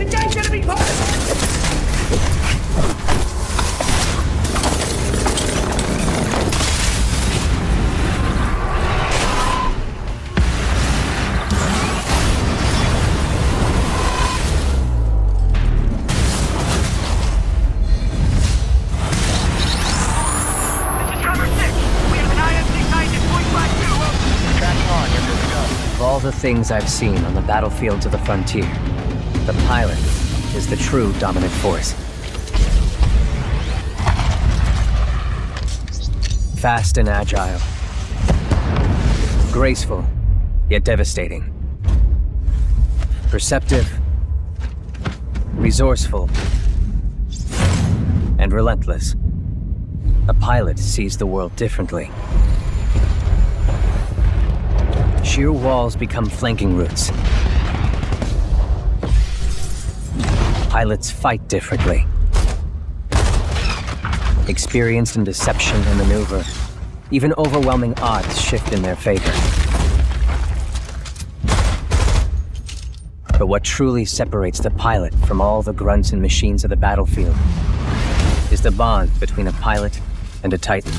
Engage enemy pilot! All the things I've seen on the battlefields of the frontier, the pilot is the true dominant force. Fast and agile. Graceful, yet devastating. Perceptive, resourceful, and relentless. A pilot sees the world differently. Sheer walls become flanking routes. Pilots fight differently. Experienced in deception and maneuver, even overwhelming odds shift in their favor. But what truly separates the pilot from all the grunts and machines of the battlefield is the bond between a pilot and a Titan.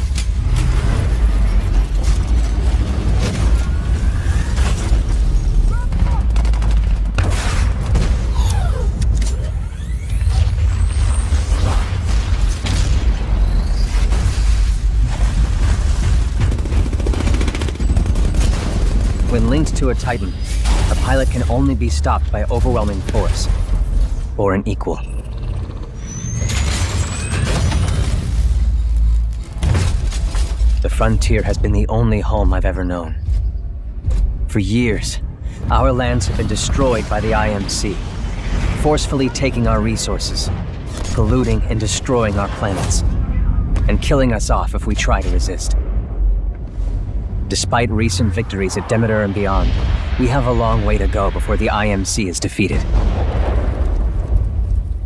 When linked to a Titan, a pilot can only be stopped by overwhelming force, or an equal. The frontier has been the only home I've ever known. For years, our lands have been destroyed by the IMC, forcefully taking our resources, polluting and destroying our planets, and killing us off if we try to resist. Despite recent victories at Demeter and beyond, we have a long way to go before the IMC is defeated.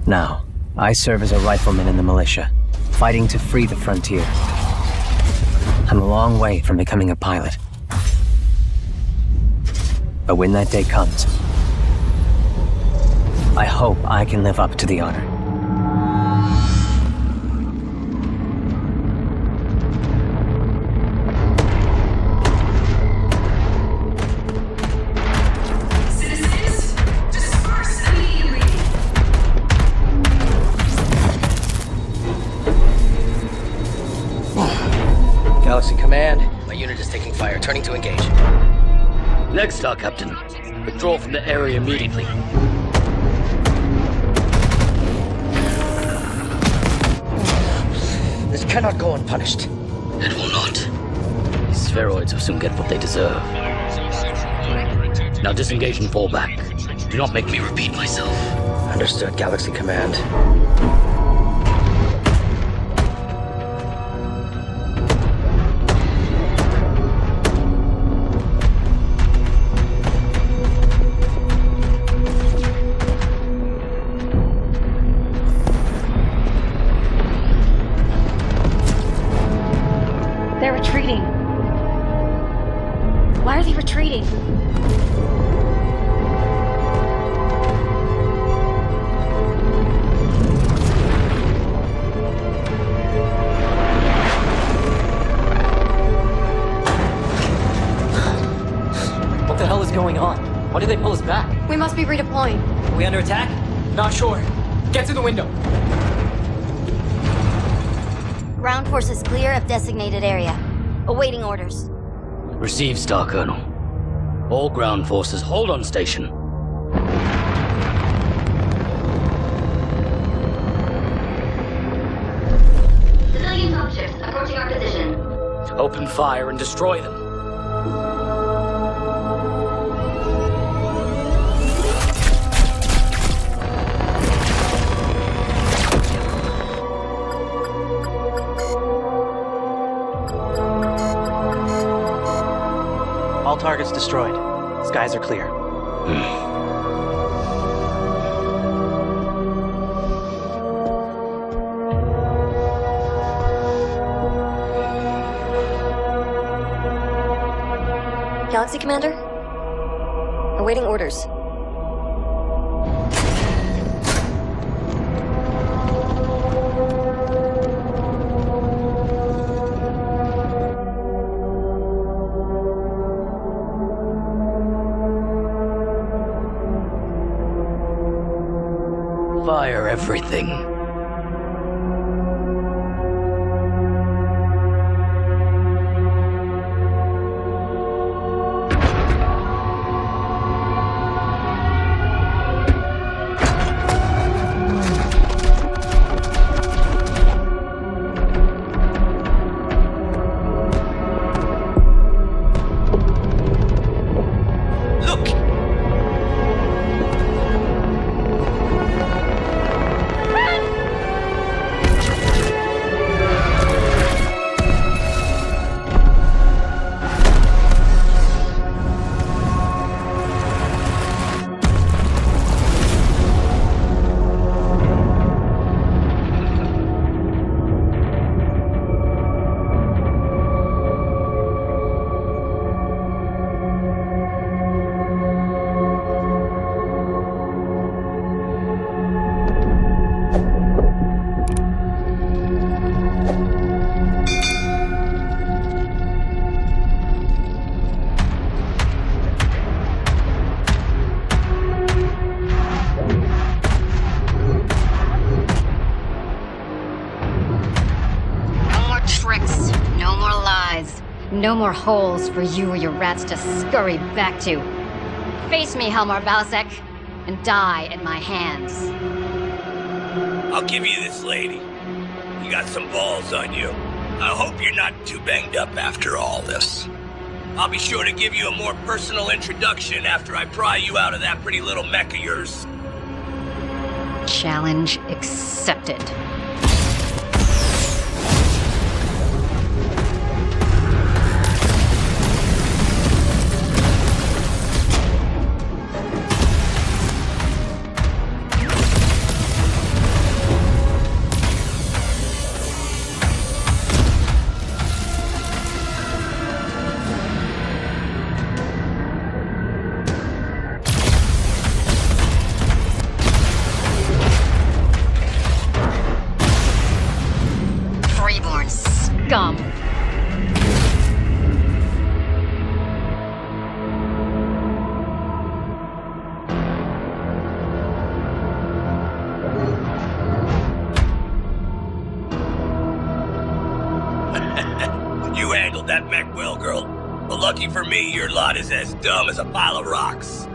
Now, I serve as a rifleman in the militia, fighting to free the frontier. I'm a long way from becoming a pilot. But when that day comes, I hope I can live up to the honor. Galaxy Command, my unit is taking fire. Turning to engage. Next star, Captain. Withdraw from the area immediately. This cannot go unpunished. It will not. These spheroids will soon get what they deserve. Now disengage and fall back. Do not make me repeat myself. Understood, Galaxy Command. They're retreating. Why are they retreating? What the hell is going on? Why did they pull us back? We must be redeploying. Are we under attack? Not sure. Get to the window. Ground forces clear of designated area. Awaiting orders. Receive, Star Colonel. All ground forces hold on station. Civilian dropships approaching our position. Open fire and destroy them. All targets destroyed. Skies are clear. Galaxy Commander? Awaiting orders. Fire everything. No more holes for you or your rats to scurry back to. Face me, Helmar Balsek, and die at my hands. I'll give you this, lady. You got some balls on you. I hope you're not too banged up after all this. I'll be sure to give you a more personal introduction after I pry you out of that pretty little mech of yours. Challenge accepted. Scum. You handled that mech well, girl. But lucky for me, your lot is as dumb as a pile of rocks.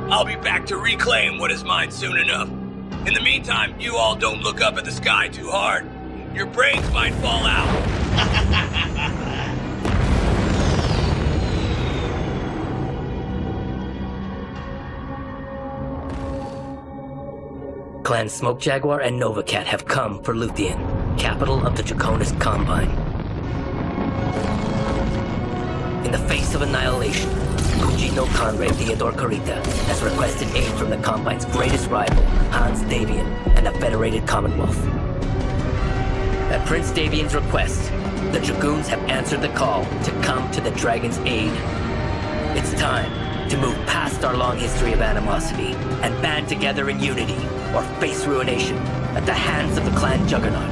I'll be back to reclaim what is mine soon enough. In the meantime, you all don't look up at the sky too hard. Your brains might fall out. Clan Smoke Jaguar and Nova Cat have come for Luthien, capital of the Draconis Combine. In the face of annihilation, Guji no Conrad Theodore Carita has requested aid from the Combine's greatest rival, Hans Davian, and the Federated Commonwealth. At Prince Davian's request, the Dragoons have answered the call to come to the Dragon's aid. It's time to move past our long history of animosity and band together in unity or face ruination at the hands of the Clan Juggernaut.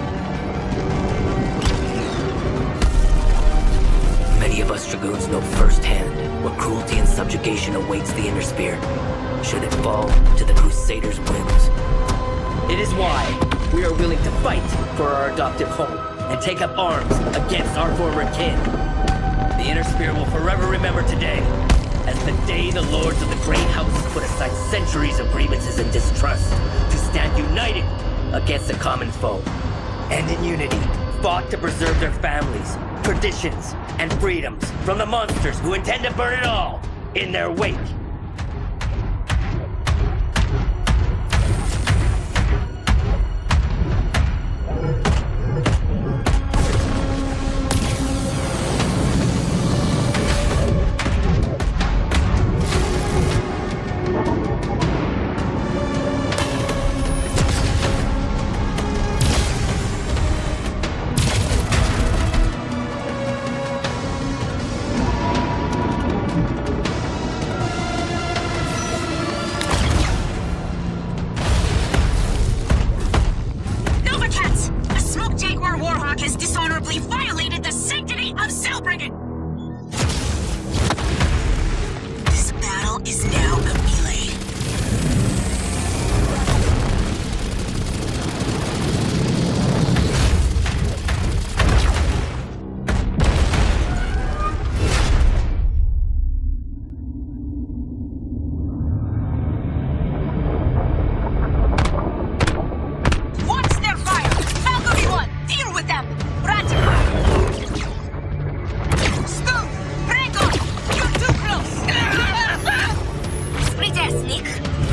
Many of us Dragoons know firsthand what cruelty and subjugation awaits the Inner Spirit, should it fall to the Crusaders' whims. It is why we are willing to fight for our adoptive home and take up arms against our former kin. The Inner Spirit will forever remember today as the day the Lords of the Great House put aside centuries of grievances and distrust to stand united against a common foe, and in unity fought to preserve their families, traditions, and freedoms from the monsters who intend to burn it all in their wake.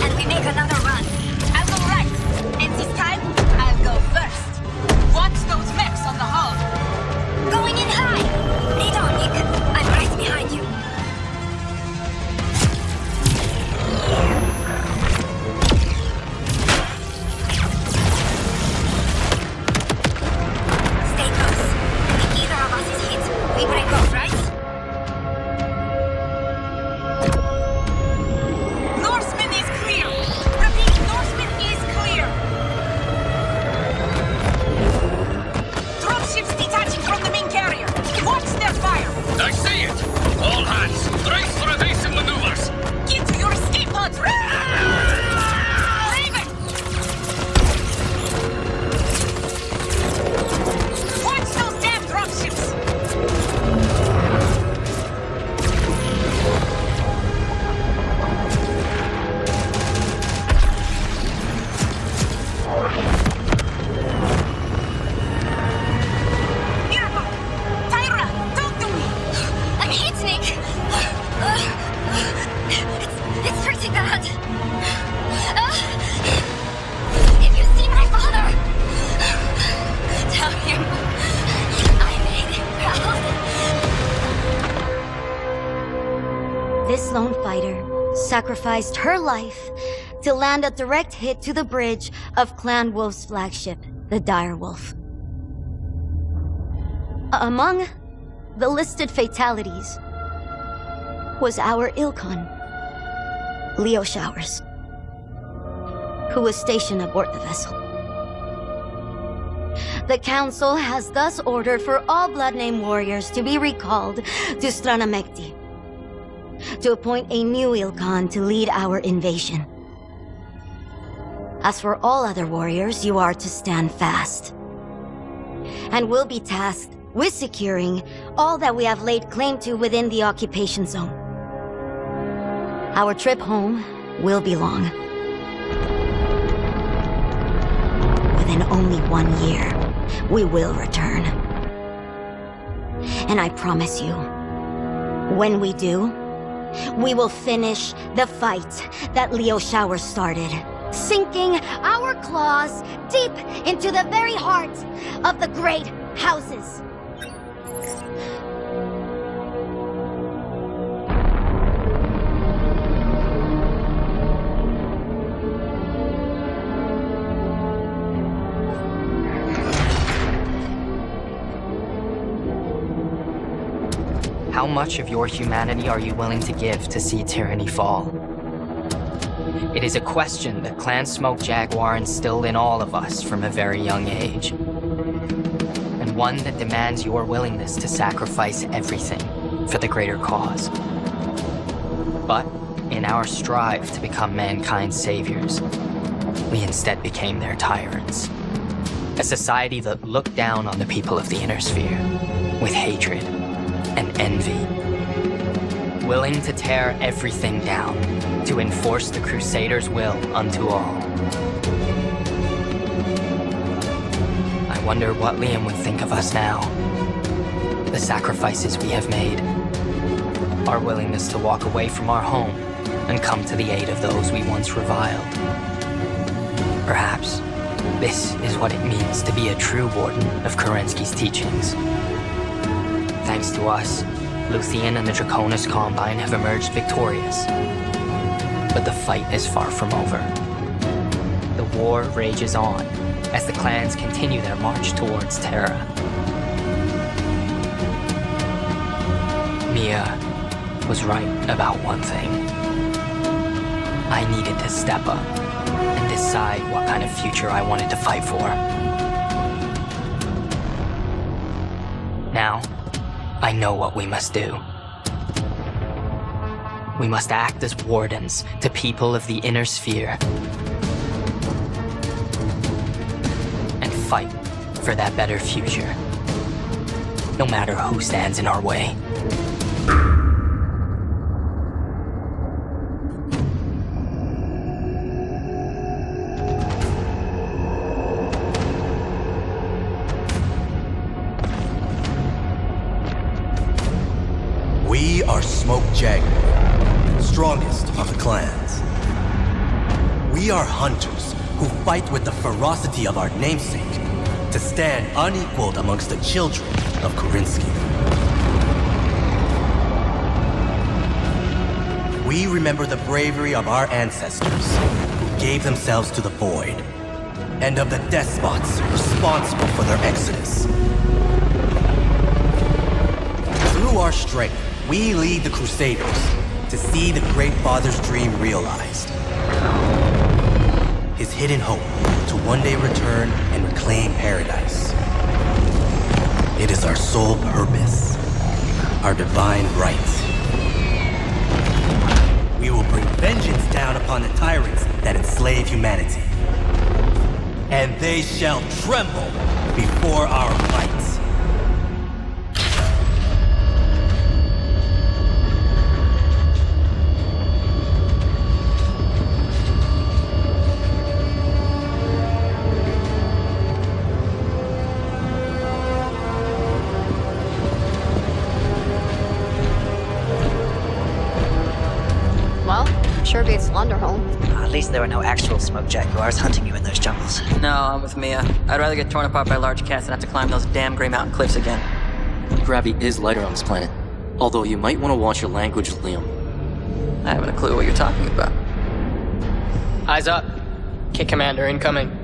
and we make another run. I'll go right, and this time, I'll go first. Watch those mechs on the hull. Going in high! Lead on, Nick. I'm right behind you. Stay close. If either of us is hit, we break off, right? Norseman is clear. Repeat, Norseman is clear. Dropships detaching from the main carrier. Watch their fire. I see it! All hands, brace for evasive maneuvers! Get to your escape pods. Raven! Watch those damn dropships. Miracle! Tyra, talk to me! I'm hit, Nick! It's pretty bad. If you see my father, tell him I made him proud. This lone fighter sacrificed her life to land a direct hit to the bridge of Clan Wolf's flagship, the Dire Wolf. Among the listed fatalities was our Ilkon, Leo Showers, who was stationed aboard the vessel. The Council has thus ordered for all Blood-Name warriors to be recalled to Stranamekti, to appoint a new Ilkon to lead our invasion. As for all other warriors, you are to stand fast, and will be tasked with securing all that we have laid claim to within the occupation zone. Our trip home will be long. Within only 1 year, we will return. And I promise you, when we do, we will finish the fight that Leo Showers started, sinking our claws deep into the very heart of the great houses. How much of your humanity are you willing to give to see tyranny fall? It is a question that Clan Smoke Jaguar instilled in all of us from a very young age. And one that demands your willingness to sacrifice everything for the greater cause. But in our strive to become mankind's saviors, we instead became their tyrants. A society that looked down on the people of the Inner Sphere with hatred and envy, willing to tear everything down to enforce the Crusaders' will unto all. I wonder what Liam would think of us now. The sacrifices we have made, our willingness to walk away from our home and come to the aid of those we once reviled. Perhaps this is what it means to be a true warden of Kerensky's teachings. Thanks to us, Luthien and the Draconis Combine have emerged victorious. But the fight is far from over. The war rages on as the clans continue their march towards Terra. Mia was right about one thing. I needed to step up and decide what kind of future I wanted to fight for. Now, I know what we must do. We must act as wardens to people of the Inner Sphere and fight for that better future, no matter who stands in our way. We are Smoke Jaguar, strongest of the clans. We are hunters who fight with the ferocity of our namesake to stand unequaled amongst the children of Korinsky. We remember the bravery of our ancestors who gave themselves to the void, and of the despots responsible for their exodus. Through our strength, we lead the Crusaders to see the Great Father's dream realized. His hidden hope to one day return and reclaim paradise. It is our sole purpose, our divine right. We will bring vengeance down upon the tyrants that enslave humanity. And they shall tremble before our might. Sure beats Lunderholm. At least there were no actual smoke jaguars hunting you in those jungles. No, I'm with Mia. I'd rather get torn apart by large cats than have to climb those damn Grey Mountain cliffs again. Gravity is lighter on this planet. Although you might want to watch your language, Liam. I haven't a clue what you're talking about. Eyes up. Kit Commander incoming.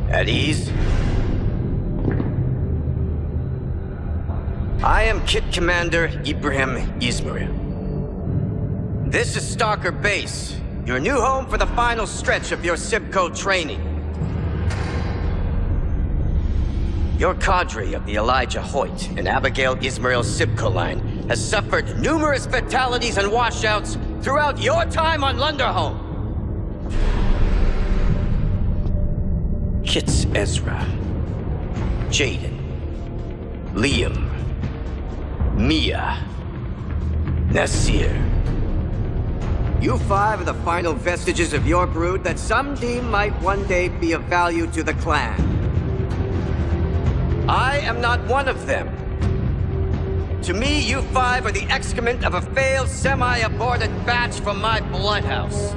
At ease. I am Kit Commander Ibrahim Izmail. This is Stalker Base, your new home for the final stretch of your Sibco training. Your cadre of the Elijah Hoyt and Abigail Ismail Sibco line has suffered numerous fatalities and washouts throughout your time on Lunderholm. Kit's Ezra, Jaden, Liam, Mia, Nasir. You five are the final vestiges of your brood that some deem might one day be of value to the clan. I am not one of them. To me, you five are the excrement of a failed, semi-aborted batch from my bloodhouse.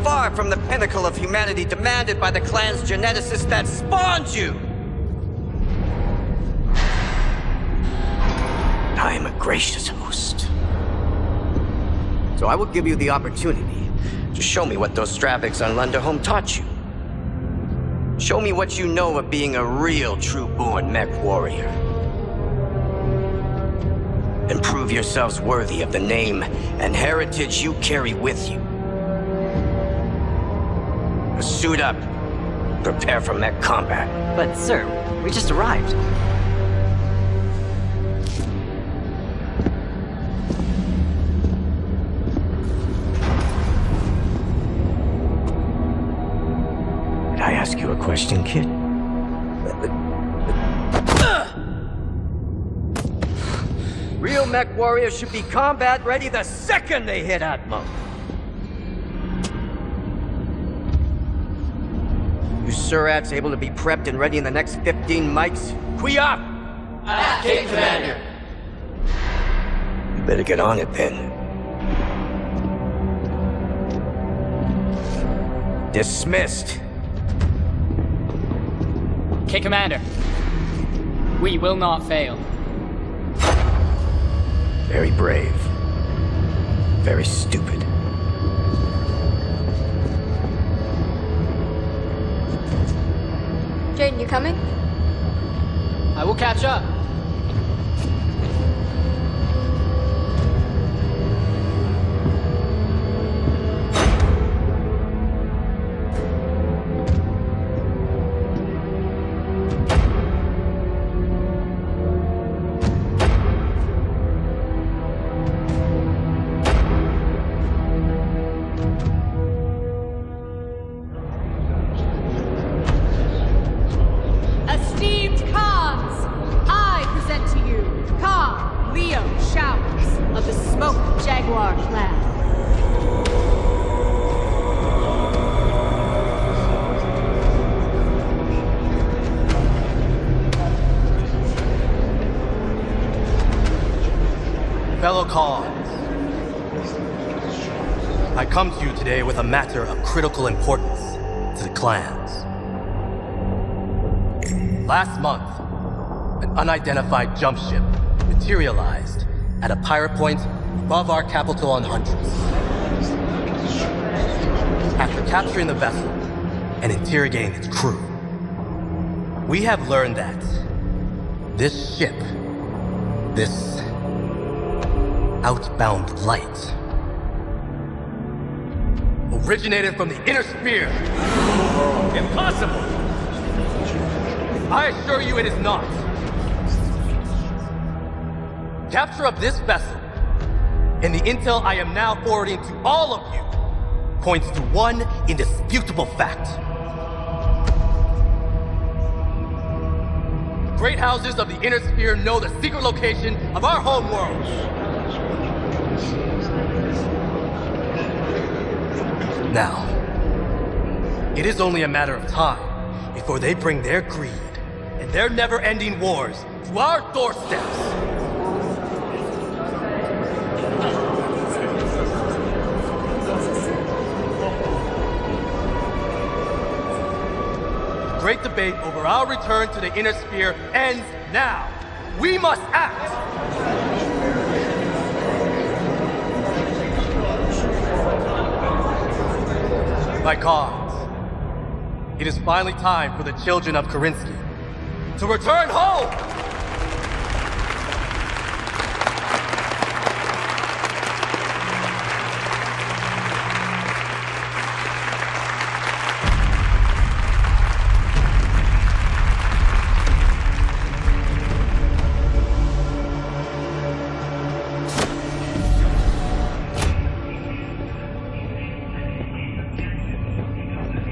Far from the pinnacle of humanity demanded by the clan's geneticists that spawned you! I am a gracious host. So I will give you the opportunity to show me what those Stravics on Lunderholm taught you. Show me what you know of being a real true-born mech warrior. And prove yourselves worthy of the name and heritage you carry with you. Suit up. Prepare for mech combat. But, sir, we just arrived. Did I ask you a question, kid? Real mech warriors should be combat ready the second they hit Atmo. You Surats able to be prepped and ready in the next 15 mics? Quiop! Kit Commander. You better get on it then. Dismissed. Kit Commander. We will not fail. Very brave. Very stupid. Jaden, you coming? I will catch up. Esteemed Khans, I present to you Khan Leo Showers of the Smoke Jaguar clan. fellow Khans, I come to you today with a matter of critical importance to the clans. Last month, an unidentified jump ship materialized at a pirate point above our capital on Huntress. After capturing the vessel and interrogating its crew, we have learned that this ship, this outbound light, originated from the inner sphere. Impossible! I assure you it is not. Capture of this vessel, and the intel I am now forwarding to all of you, points to one indisputable fact. The great houses of the inner sphere know the secret location of our home world. Now, it is only a matter of time before they bring their greed and their never-ending wars to our doorsteps. The great debate over our return to the inner sphere ends now. We must act! My Khans, it is finally time for the children of Karinsky to return home!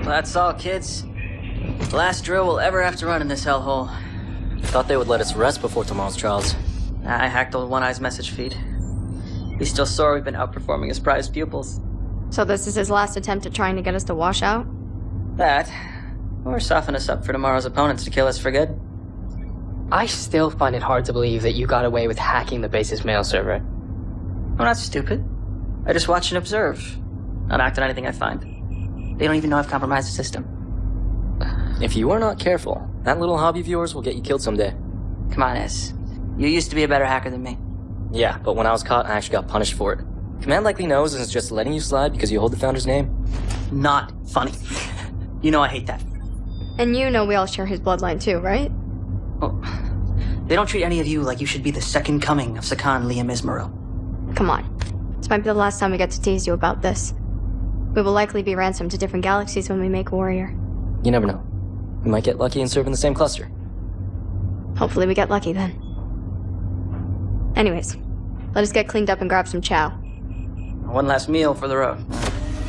That's all, kids. Last drill we'll ever have to run in this hellhole. Thought they would let us rest before tomorrow's trials. I hacked old One Eye's message feed. He's still sore we've been outperforming his prized pupils. So this is his last attempt at trying to get us to wash out? That, or soften us up for tomorrow's opponents to kill us for good. I still find it hard to believe that you got away with hacking the base's mail server. I'm not stupid. I just watch and observe. Not act on anything I find. They don't even know I've compromised the system. If you are not careful, that little hobby of yours will get you killed someday. Come on, Ez. You used to be a better hacker than me. Yeah, but when I was caught, I actually got punished for it. Command likely knows and is just letting you slide because you hold the founder's name. Not funny. You know I hate that. And you know we all share his bloodline too, right? Well, they don't treat any of you like you should be the second coming of Saksikan Liam Ismail. Come on. This might be the last time we get to tease you about this. We will likely be ransomed to different galaxies when we make Warrior. You never know. We might get lucky and serve in the same cluster. Hopefully we get lucky then. Anyways, let us get cleaned up and grab some chow. One last meal for the road.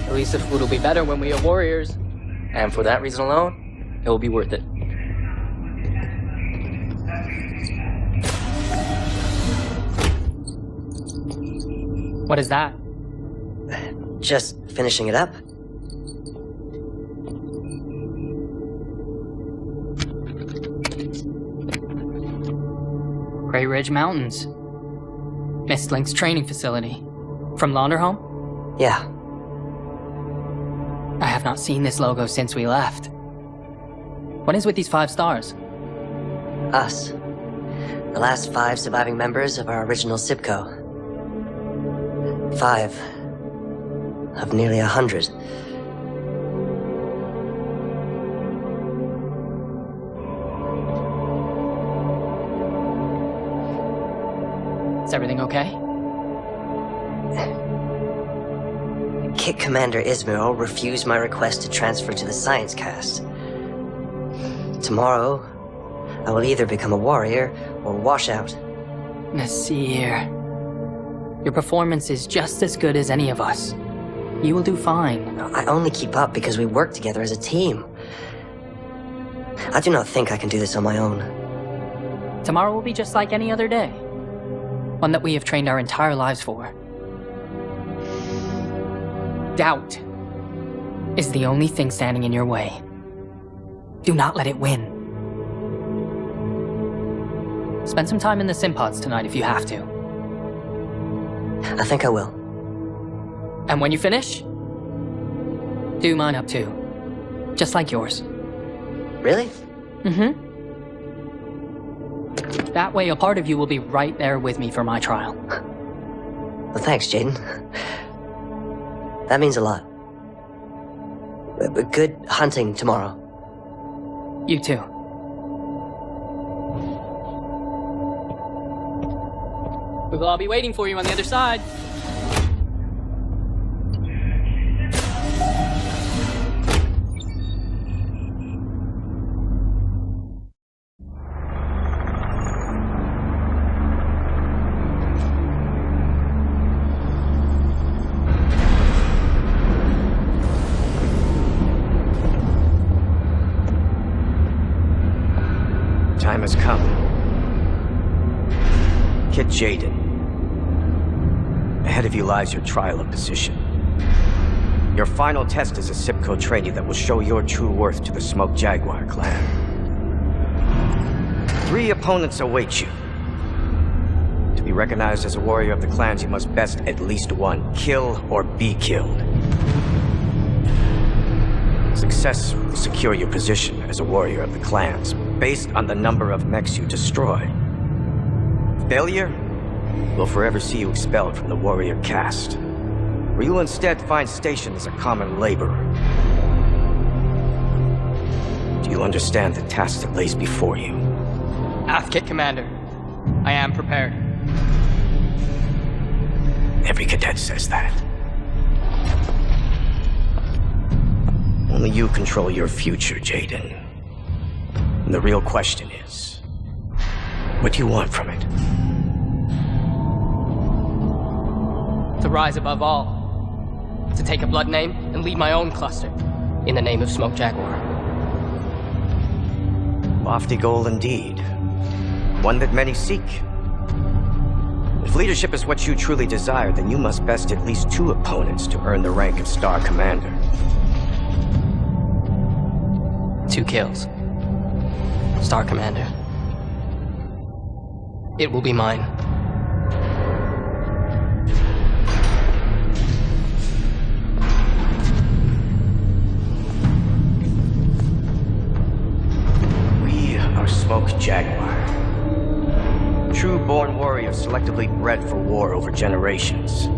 At least the food will be better when we are warriors. And for that reason alone, it will be worth it. What is that? Just finishing it up. Grey Ridge Mountains. Mistlink's training facility. From Launderhome? Yeah. I have not seen this logo since we left. What is with these 5 stars? Us. The last 5 surviving members of our original Sibco. 5 of nearly 100. Is everything okay? Kit Commander Ismail refused my request to transfer to the Science Cast. Tomorrow, I will either become a warrior or wash out. Nasir. Your performance is just as good as any of us. You will do fine. I only keep up because we work together as a team. I do not think I can do this on my own. Tomorrow will be just like any other day. One that we have trained our entire lives for. Doubt is the only thing standing in your way. Do not let it win. Spend some time in the sim pods tonight if you have to. I think I will. And when you finish, do mine up too. Just like yours. Really? Mm-hmm. That way a part of you will be right there with me for my trial. Well, thanks, Jaden. That means a lot. But good hunting tomorrow. You too. We will all be waiting for you on the other side. Time has come. Kid Jaden. Ahead of you lies your trial of position. Your final test is a SIPCO trainee that will show your true worth to the Smoke Jaguar clan. 3 opponents await you. To be recognized as a warrior of the clans, you must best at least one. Kill or be killed. Success will secure your position as a warrior of the clans, based on the number of mechs you destroy. Failure will forever see you expelled from the warrior caste, where you will instead find station as a common laborer. Do you understand the task that lays before you? Kit Commander, I am prepared. Every cadet says that. Only you control your future, Jaden. And the real question is, what do you want from it? To rise above all. To take a blood name and lead my own cluster in the name of Smoke Jaguar. Lofty goal indeed. One that many seek. If leadership is what you truly desire, then you must best at least 2 opponents to earn the rank of Star Commander. 2 kills. Star Commander. It will be mine. We are Smoke Jaguar. True-born warriors selectively bred for war over generations.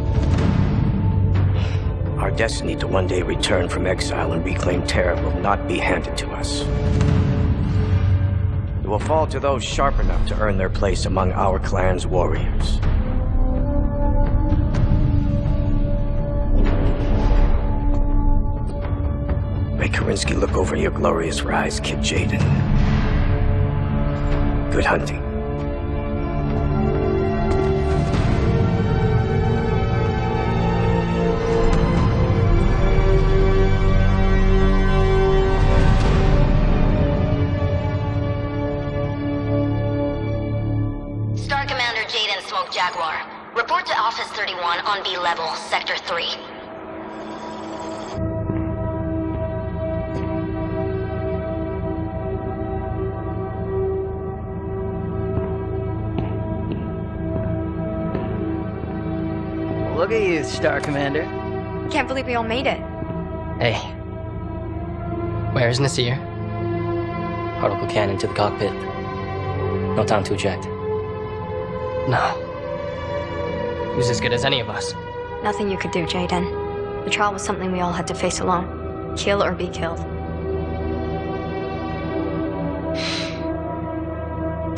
Our destiny to one day return from exile and reclaim Terra will not be handed to us. It will fall to those sharp enough to earn their place among our clan's warriors. Make Karinsky look over your glorious rise, Kid Jaden. Good hunting. Jaguar. Report to Office 31 on B level, Sector 3. Look at you, Star Commander. Can't believe we all made it. Hey. Where's Nasir? Particle cannon to the cockpit. No time to eject. No. Who's as good as any of us? Nothing you could do, Jaden. The trial was something we all had to face alone. Kill or be killed.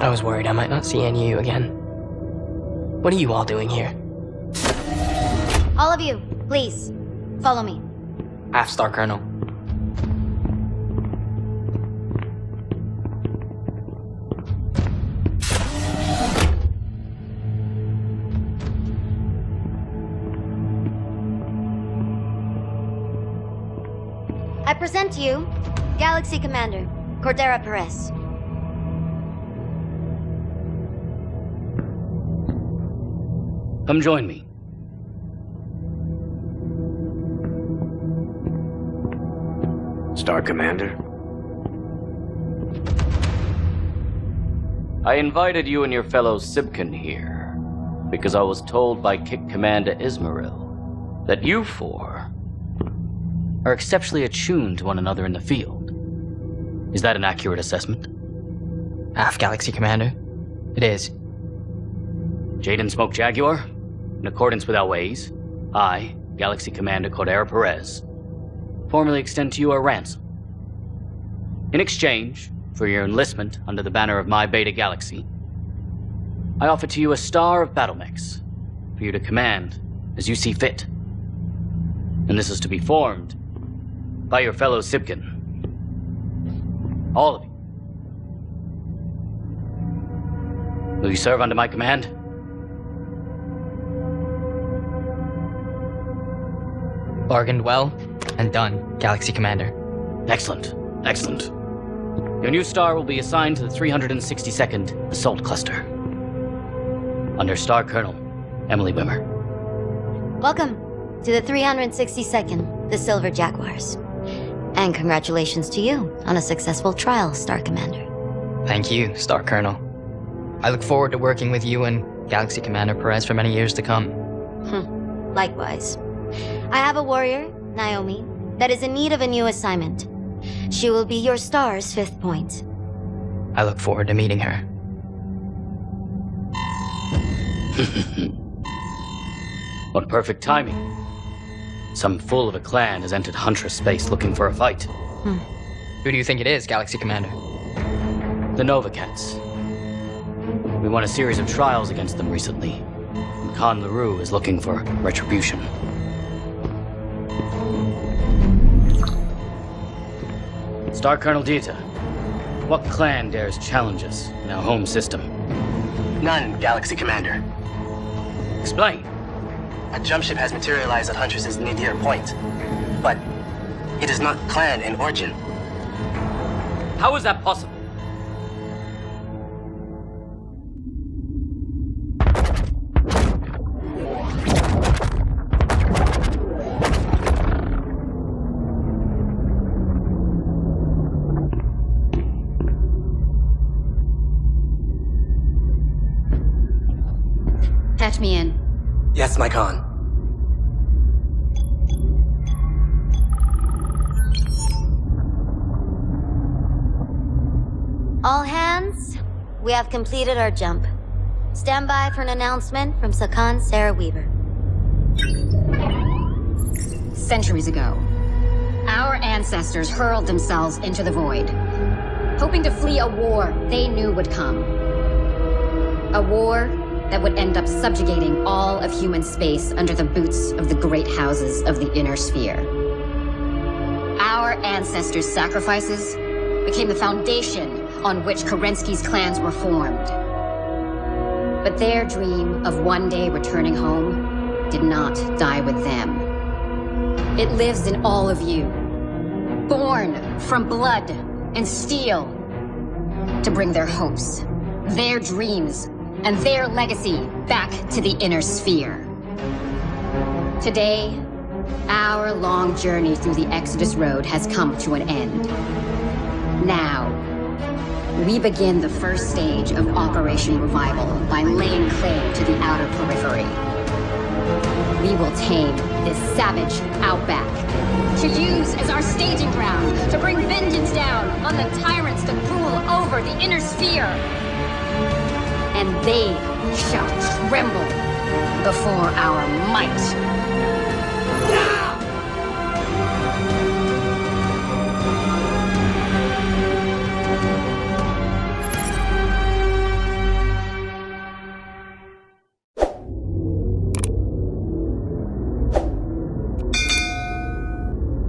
I was worried I might not see any of you again. What are you all doing here? All of you, please, follow me. Half-Star Colonel. I present to you, Galaxy Commander, Cordera Perez. Come join me. Star Commander? I invited you and your fellow Sibkin here because I was told by Kick Commander Ismail that you four are exceptionally attuned to one another in the field. Is that an accurate assessment? Half Galaxy Commander. It is. Jade and Smoke Jaguar, in accordance with our ways, I, Galaxy Commander Cordero Perez, formally extend to you a ransom. In exchange for your enlistment under the banner of my Beta Galaxy, I offer to you a star of battle mechs for you to command as you see fit. And this is to be formed by your fellow Sibkin. All of you. Will you serve under my command? Bargained well and done, Galaxy Commander. Excellent. Excellent. Your new star will be assigned to the 362nd Assault Cluster. Under Star Colonel Emily Wimmer. Welcome to the 362nd, the Silver Jaguars. And congratulations to you on a successful trial, Star Commander. Thank you, Star Colonel. I look forward to working with you and Galaxy Commander Perez for many years to come. Likewise. I have a warrior, Naomi, that is in need of a new assignment. She will be your star's 5th point. I look forward to meeting her. What perfect timing. Some fool of a clan has entered Huntress space looking for a fight. Who do you think it is, Galaxy Commander? The Nova Cats. We won a series of trials against them recently, and Khan LaRue is looking for retribution. Star Colonel Dita, what clan dares challenge us in our home system? None, Galaxy Commander. Explain. A jump ship has materialized at Huntress's nadir point, but it is not clan in origin. How is that possible? Patch me in. Yes, my Khan. All hands, we have completed our jump. Stand by for an announcement from Sakan Sarah Weaver. Centuries ago, our ancestors hurled themselves into the void, hoping to flee a war they knew would come. A war that would end up subjugating all of human space under the boots of the great houses of the inner sphere. Our ancestors' sacrifices became the foundation on which Kerensky's clans were formed. But their dream of one day returning home did not die with them. It lives in all of you, born from blood and steel, to bring their hopes, their dreams, and their legacy back to the inner sphere. Today, our long journey through the Exodus Road has come to an end. Now, we begin the first stage of Operation Revival by laying claim to the outer periphery. We will tame this savage outback, to use as our staging ground to bring vengeance down on the tyrants that rule over the inner sphere. And they shall tremble before our might.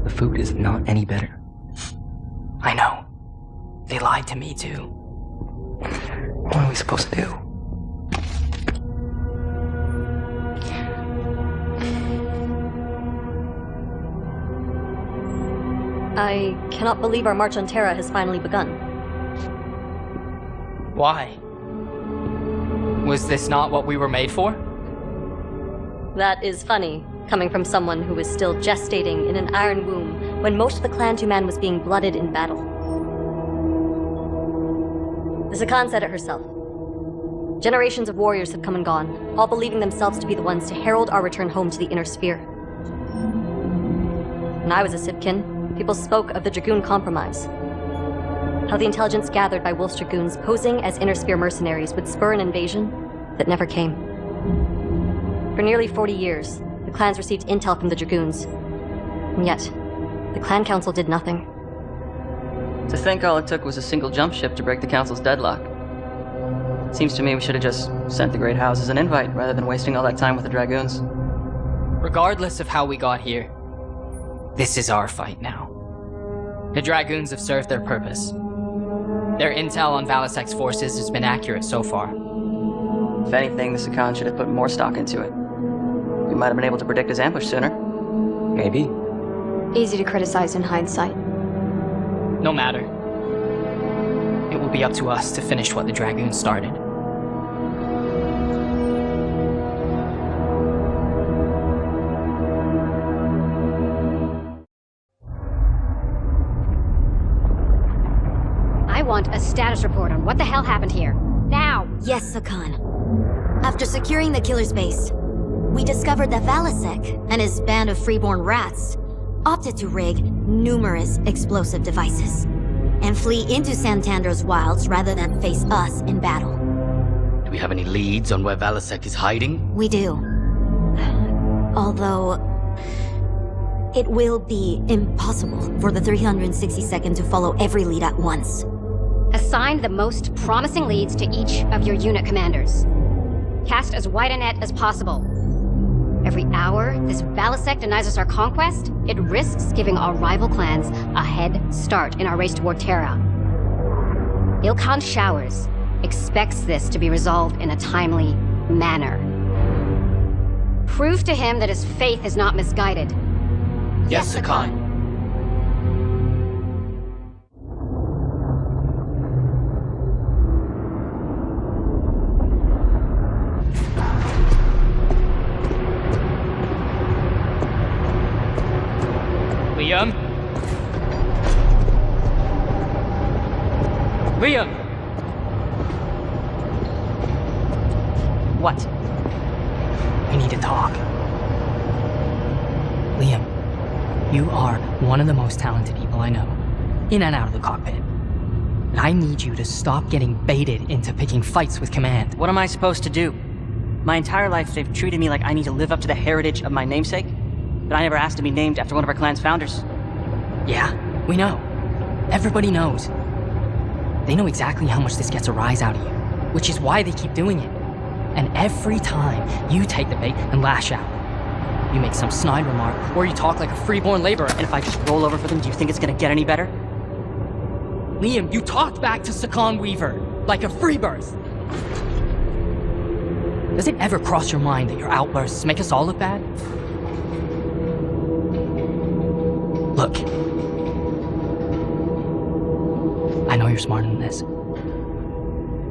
The food is not any better. I know. They lied to me too. What are we supposed to do? I cannot believe our march on Terra has finally begun. Why? Was this not what we were made for? That is funny, coming from someone who is still gestating in an iron womb when most of the clan to man was being blooded in battle. The Sakan said it herself. Generations of warriors have come and gone, all believing themselves to be the ones to herald our return home to the Inner Sphere. When I was a Sibkin, people spoke of the Dragoon Compromise. How the intelligence gathered by Wolf's Dragoons posing as Inner Sphere mercenaries would spur an invasion that never came. For nearly 40 years, the clans received intel from the Dragoons. And yet, the Clan Council did nothing. To think all it took was a single jump ship to break the Council's deadlock. Seems to me we should have just sent the Great Houses an invite rather than wasting all that time with the Dragoons. Regardless of how we got here, this is our fight now. The Dragoons have served their purpose. Their intel on Valisek's forces has been accurate so far. If anything, the Saksikan should have put more stock into it. We might have been able to predict his ambush sooner. Maybe. Easy to criticize in hindsight. No matter. It will be up to us to finish what the Dragoons started. I want a status report on what the hell happened here. Now! Yes, Saksikan. After securing the killer's base, we discovered that Valisek and his band of freeborn rats opted to rig numerous explosive devices and flee into Santander's wilds rather than face us in battle. Do we have any leads on where Valisek is hiding? We do. Although, it will be impossible for the 362nd to follow every lead at once. Assign the most promising leads to each of your unit commanders. Cast as wide a net as possible. Every hour this Valisek denies us our conquest, it risks giving our rival clans a head start in our race toward Terra. Ilkhan Showers expects this to be resolved in a timely manner. Prove to him that his faith is not misguided. Yes, Saksikan. Liam? Liam! What? We need to talk. Liam, you are one of the most talented people I know, in and out of the cockpit. And I need you to stop getting baited into picking fights with Command. What am I supposed to do? My entire life they've treated me like I need to live up to the heritage of my namesake, but I never asked to be named after one of our clan's founders. Yeah, we know. Everybody knows. They know exactly how much this gets a rise out of you, which is why they keep doing it. And every time you take the bait and lash out, you make some snide remark, or you talk like a freeborn laborer. And if I just roll over for them, do you think it's gonna get any better? Liam, you talked back to Saksikan Weaver like a free birth. Does it ever cross your mind that your outbursts make us all look bad? Look. I know you're smarter than this.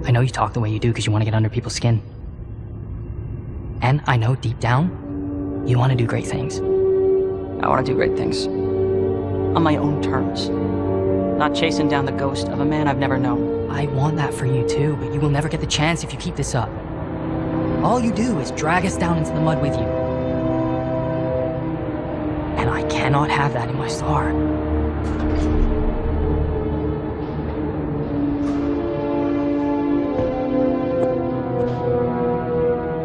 I know you talk the way you do because you want to get under people's skin. And I know deep down, you want to do great things. I want to do great things. On my own terms. Not chasing down the ghost of a man I've never known. I want that for you too, but you will never get the chance if you keep this up. All you do is drag us down into the mud with you. And I cannot have that in my star.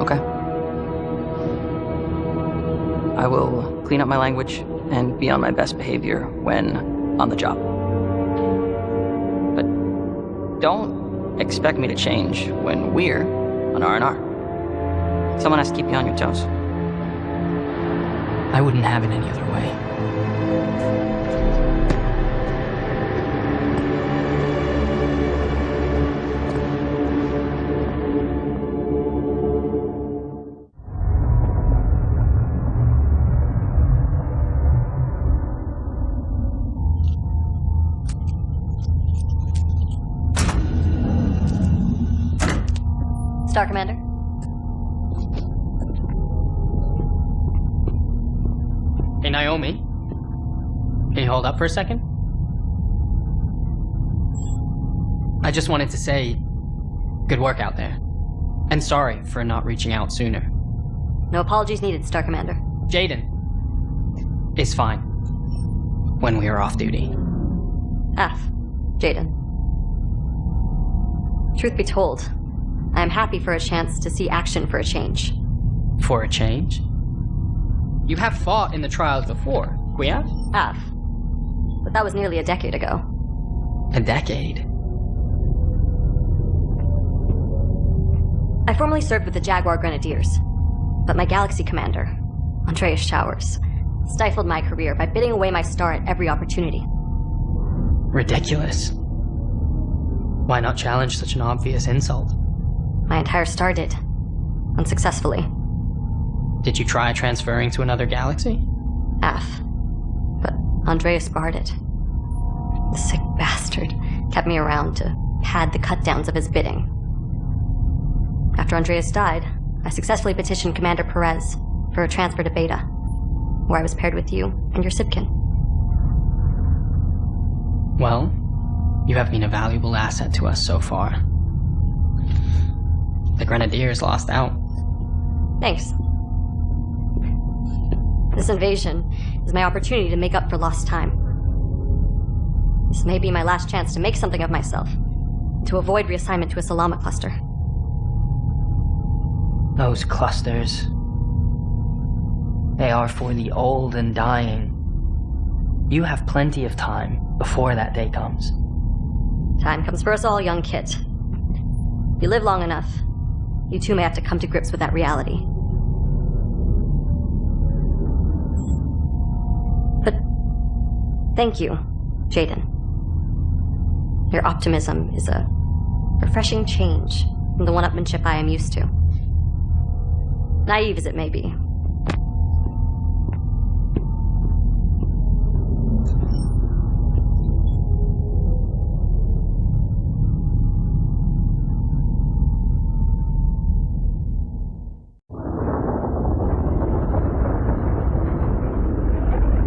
Okay. I will clean up my language and be on my best behavior when on the job. But don't expect me to change when we're on R&R. Someone has to keep you on your toes. I wouldn't have it any other way. Star Commander? Hey, Naomi. Can you hold up for a second? I just wanted to say, good work out there. And sorry for not reaching out sooner. No apologies needed, Star Commander. Jaden is fine when we are off duty. Jaden. Truth be told, I am happy for a chance to see action for a change. For a change? You have fought in the trials before, Quia? But that was nearly a decade ago. A decade? I formerly served with the Jaguar Grenadiers, but my Galaxy Commander, Andreas Showers, stifled my career by bidding away my star at every opportunity. Ridiculous. Why not challenge such an obvious insult? My entire star did. Unsuccessfully. Did you try transferring to another galaxy? But Andreas barred it. The sick bastard kept me around to pad the cut-downs of his bidding. After Andreas died, I successfully petitioned Commander Perez for a transfer to Beta, where I was paired with you and your Sibkin. Well, you have been a valuable asset to us so far. The Grenadiers lost out. Thanks. This invasion is my opportunity to make up for lost time. This may be my last chance to make something of myself, to avoid reassignment to a Salama cluster. Those clusters. They are for the old and dying. You have plenty of time before that day comes. Time comes for us all, young Kit. If you live long enough, you too may have to come to grips with that reality. But thank you, Jaden. Your optimism is a refreshing change from the one-upmanship I am used to. Naive as it may be.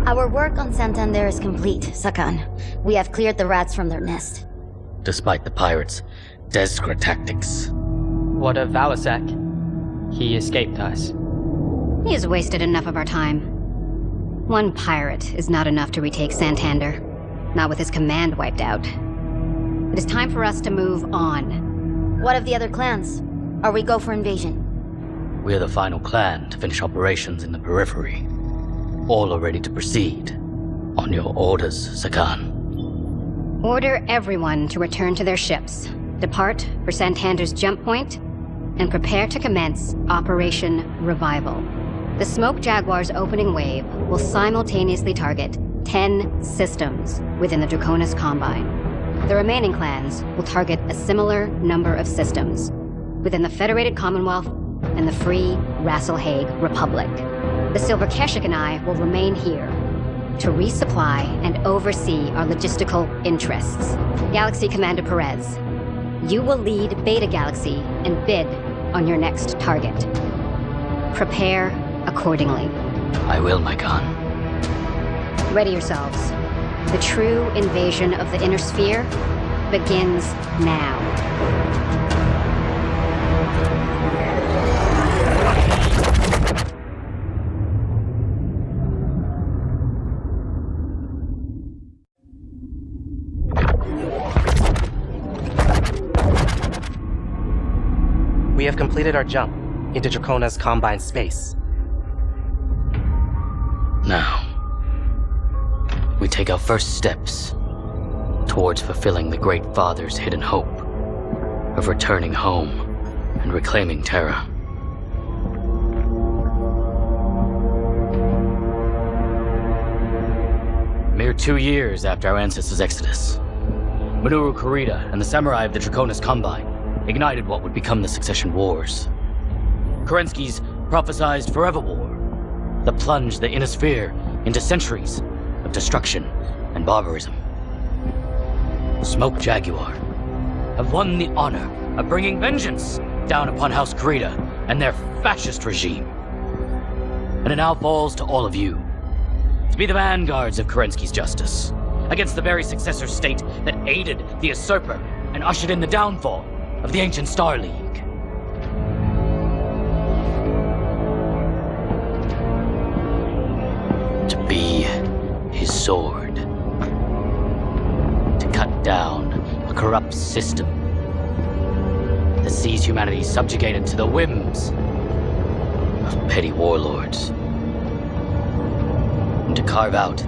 Our work on Santander is complete, Sakan. We have cleared the rats from their nest. Despite the pirates' desperate tactics. What of Valasek? He escaped us. He has wasted enough of our time. One pirate is not enough to retake Santander, not with his command wiped out. It is time for us to move on. What of the other clans? Are we go for invasion? We're the final clan to finish operations in the periphery. All are ready to proceed. On your orders, Sakan. Order everyone to return to their ships, depart for Santander's jump point, and prepare to commence Operation Revival. The Smoke Jaguar's opening wave will simultaneously target 10 systems within the Draconis Combine. The remaining clans will target a similar number of systems within the Federated Commonwealth and the Free Rasselhague Republic. The Silver Keshik and I will remain here to resupply and oversee our logistical interests. Galaxy Commander Perez, you will lead Beta Galaxy and bid on your next target. Prepare accordingly. I will, my Khan. Ready yourselves. The true invasion of the Inner Sphere begins now. We have completed our jump into Dracona's Combine space. Now, we take our first steps towards fulfilling the Great Father's hidden hope of returning home and reclaiming Terra. Mere 2 years after our ancestors' exodus, Minoru Kurita and the samurai of the Draconis Combine ignited what would become the Succession Wars. Kerensky's prophesized forever war that plunged the Inner Sphere into centuries of destruction and barbarism. Smoke Jaguar have won the honor of bringing vengeance down upon House Kurita and their fascist regime. And it now falls to all of you to be the vanguards of Kerensky's justice against the very successor state that aided the usurper and ushered in the downfall of the ancient Star League. sword. To cut down a corrupt system that sees humanity subjugated to the whims of petty warlords. And to carve out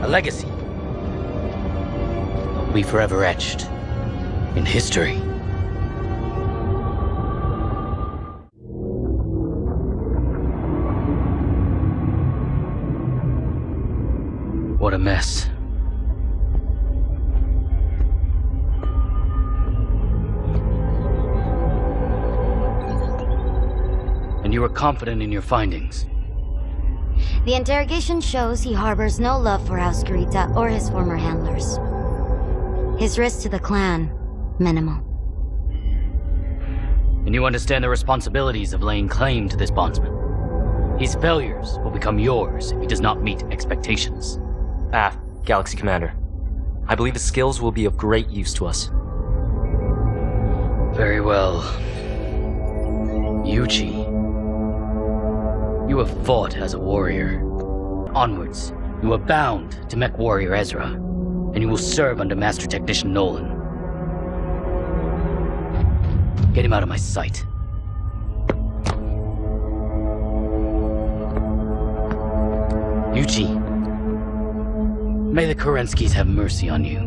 a legacy that will be forever etched in history. What a mess. And you were confident in your findings? The interrogation shows he harbors no love for House Kurita or his former handlers. His risk to the clan, minimal. And you understand the responsibilities of laying claim to this bondsman. His failures will become yours if he does not meet expectations. Galaxy Commander. I believe his skills will be of great use to us. Very well. Yuji, you have fought as a warrior. Onwards, you are bound to Mech Warrior Ezra, and you will serve under Master Technician Nolan. Get him out of my sight. Yuji, may the Kerenskis have mercy on you.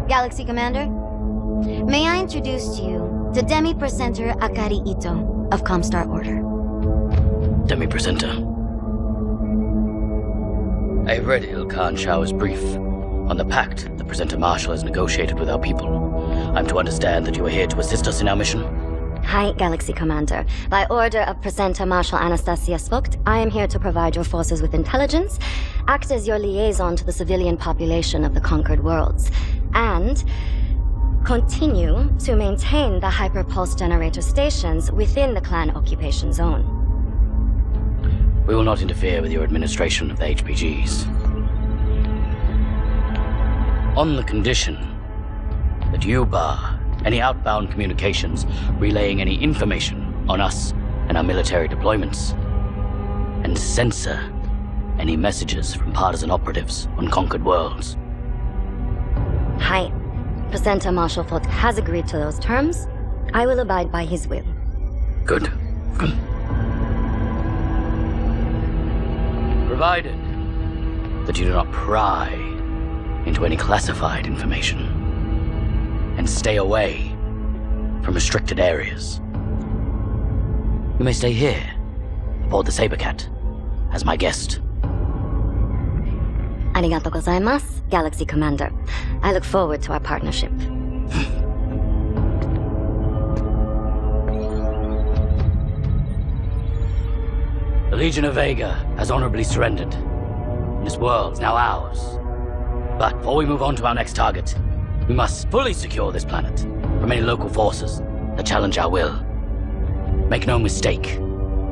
Galaxy Commander, may I introduce to you the Demi-Presenter Akari Ito of Comstar Order. Demi-Presenter. I have read Ilkhan Shao's brief on the pact the Presenter Marshal has negotiated with our people. I'm to understand that you are here to assist us in our mission? Hi, Galaxy Commander. By order of Presenter Marshal Anastasia Svokt, I am here to provide your forces with intelligence, act as your liaison to the civilian population of the conquered worlds, and continue to maintain the hyperpulse generator stations within the clan occupation zone. We will not interfere with your administration of the HPGs. On the condition that you bar any outbound communications relaying any information on us and our military deployments, and censor any messages from partisan operatives on conquered worlds. Hi. Presenter Marshal Vogt has agreed to those terms. I will abide by his will. Good. Provided that you do not pry into any classified information and stay away from restricted areas. You may stay here, aboard the Sabercat, as my guest. Arigatou gozaimasu, Galaxy Commander. I look forward to our partnership. The Legion of Vega has honorably surrendered. This world's now ours. But before we move on to our next target, we must fully secure this planet from any local forces that challenge our will. Make no mistake,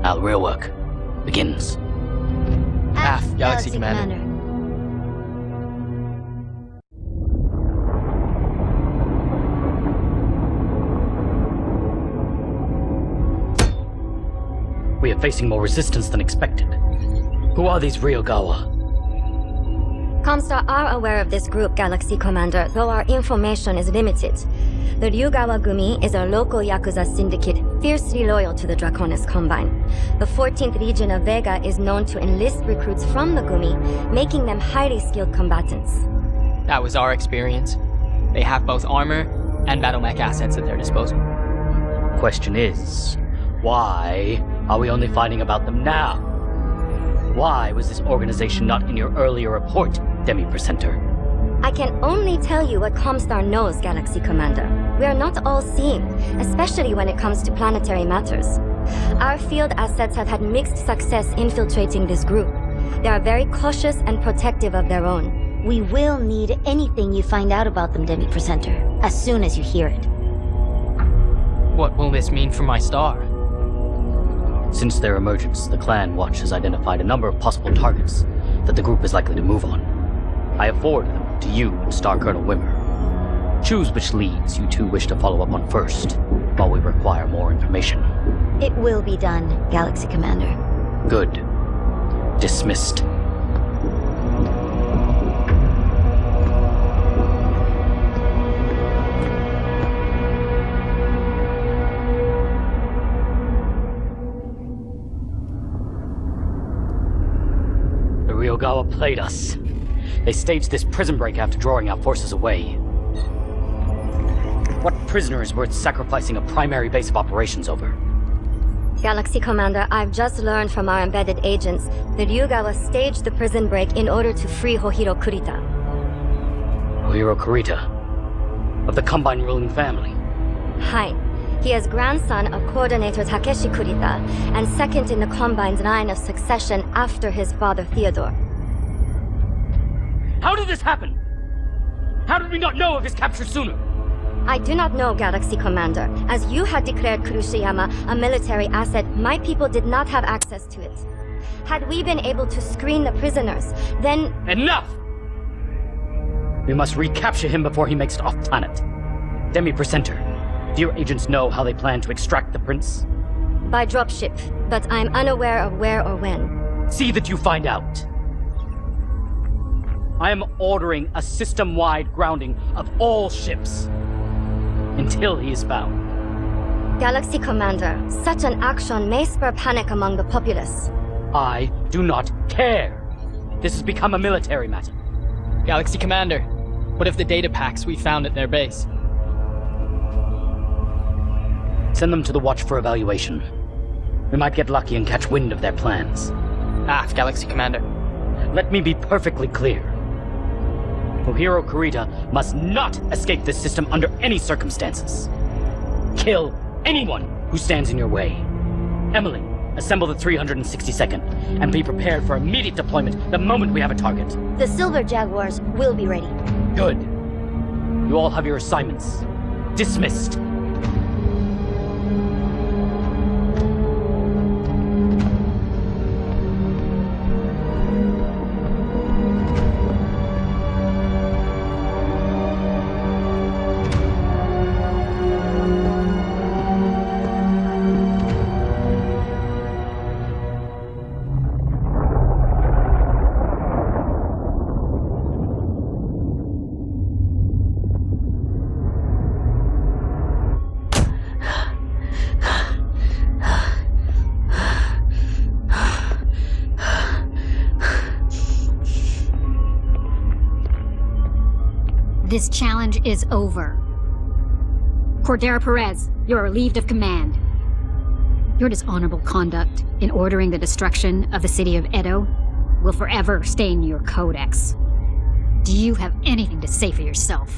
our real work begins. Aft, Galaxy Commander. We are facing more resistance than expected. Who are these Ryogawa? Comstar are aware of this group, Galaxy Commander, though our information is limited. The Ryugawa Gumi is a local Yakuza syndicate fiercely loyal to the Draconis Combine. The 14th Legion of Vega is known to enlist recruits from the Gumi, making them highly skilled combatants. That was our experience. They have both armor and battle mech assets at their disposal. Question is, why are we only finding about them now? Why was this organization not in your earlier report, Demi-Presenter? I can only tell you what Comstar knows, Galaxy Commander. We are not all-seeing, especially when it comes to planetary matters. Our field assets have had mixed success infiltrating this group. They are very cautious and protective of their own. We will need anything you find out about them, Demi-Presenter, as soon as you hear it. What will this mean for my star? Since their emergence, the Clan Watch has identified a number of possible targets that the group is likely to move on. I have forwarded them to you and Star Colonel Wimmer. Choose which leads you two wish to follow up on first. while we require more information. It will be done, Galaxy Commander. Good. Dismissed. The Ryogawa played us. They staged this prison break after drawing our forces away. What prisoner is worth sacrificing a primary base of operations over? Galaxy Commander, I've just learned from our embedded agents that Ryugawa staged the prison break in order to free Hohiro Kurita. Hohiro Kurita? Of the Combine ruling family? Hi. He is grandson of Coordinator Takeshi Kurita, and second in the Combine's line of succession after his father Theodore. How did this happen? How did we not know of his capture sooner? I do not know, Galaxy Commander. As you had declared Kurushiyama a military asset, my people did not have access to it. Had we been able to screen the prisoners, then... Enough! We must recapture him before he makes it off planet. Demi-Presenter, do your agents know how they plan to extract the prince? By dropship, but I'm unaware of where or when. See that you find out. I am ordering a system-wide grounding of all ships until he is found. Galaxy Commander, such an action may spur panic among the populace. I do not care. This has become a military matter. Galaxy Commander, what if the data packs we found at their base? Send them to the Watch for evaluation. We might get lucky and catch wind of their plans. Galaxy Commander. Let me be perfectly clear. Hohiro Kurita must not escape this system under any circumstances. Kill anyone who stands in your way. Emily, assemble the 362nd, and be prepared for immediate deployment the moment we have a target. The Silver Jaguars will be ready. Good. You all have your assignments. Dismissed. This challenge is over. Cordera Perez, you're relieved of command. Your dishonorable conduct in ordering the destruction of the city of Edo will forever stain your codex. Do you have anything to say for yourself?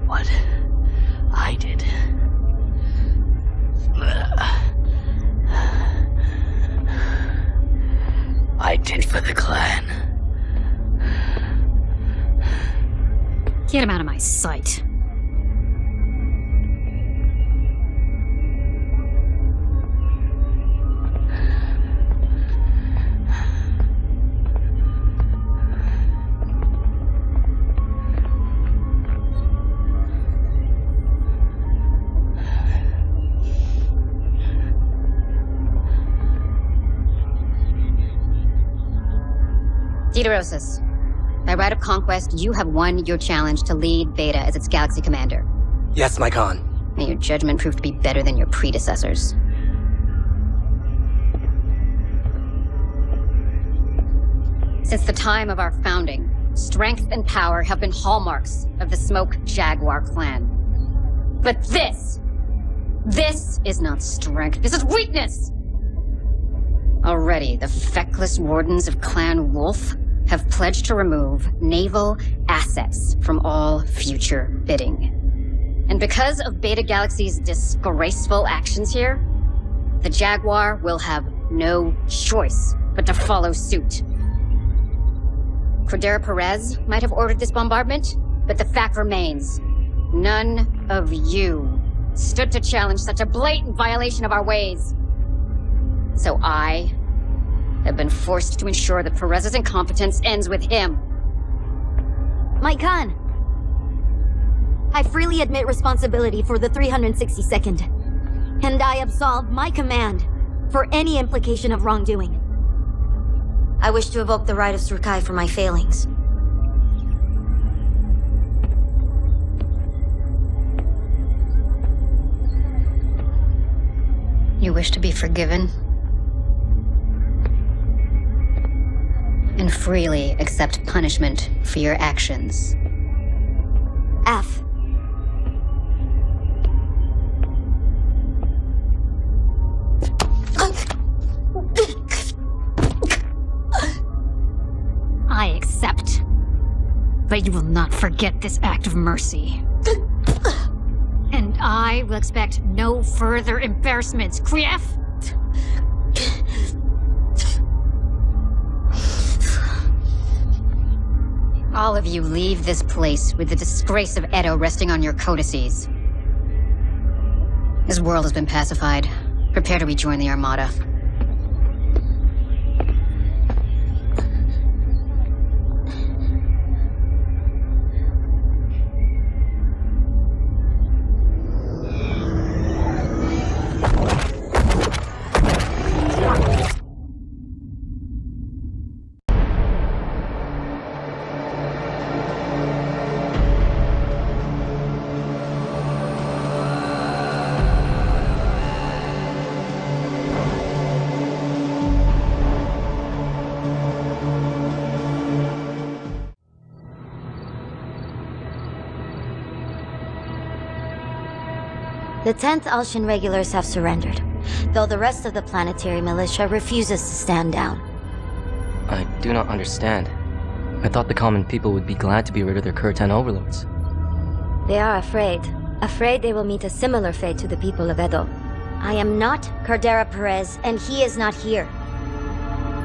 What I did. I did for the clan. Get him out of my sight. Diderosis, by right of conquest, you have won your challenge to lead Beta as its Galaxy Commander. Yes, my Khan. May your judgment prove to be better than your predecessors. Since the time of our founding, strength and power have been hallmarks of the Smoke Jaguar clan. But this is not strength, this is weakness! Already, the feckless wardens of Clan Wolf have pledged to remove naval assets from all future bidding. And because of Beta Galaxy's disgraceful actions here, the Jaguar will have no choice but to follow suit. Cordera Perez might have ordered this bombardment, but the fact remains, none of you stood to challenge such a blatant violation of our ways. So I have been forced to ensure that Perez's incompetence ends with him. My Khan, I freely admit responsibility for the 362nd, and I absolve my command for any implication of wrongdoing. I wish to evoke the right of Surkai for my failings. You wish to be forgiven? And freely accept punishment for your actions. F. I accept. But you will not forget this act of mercy. And I will expect no further embarrassments, Krief! All of you leave this place with the disgrace of Edo resting on your codices. This world has been pacified. Prepare to rejoin the Armada. The 10th Alshan regulars have surrendered, though the rest of the planetary militia refuses to stand down. I do not understand. I thought the common people would be glad to be rid of their Kurtan overlords. They are afraid. Afraid they will meet a similar fate to the people of Edo. I am not Caldera Perez, and he is not here.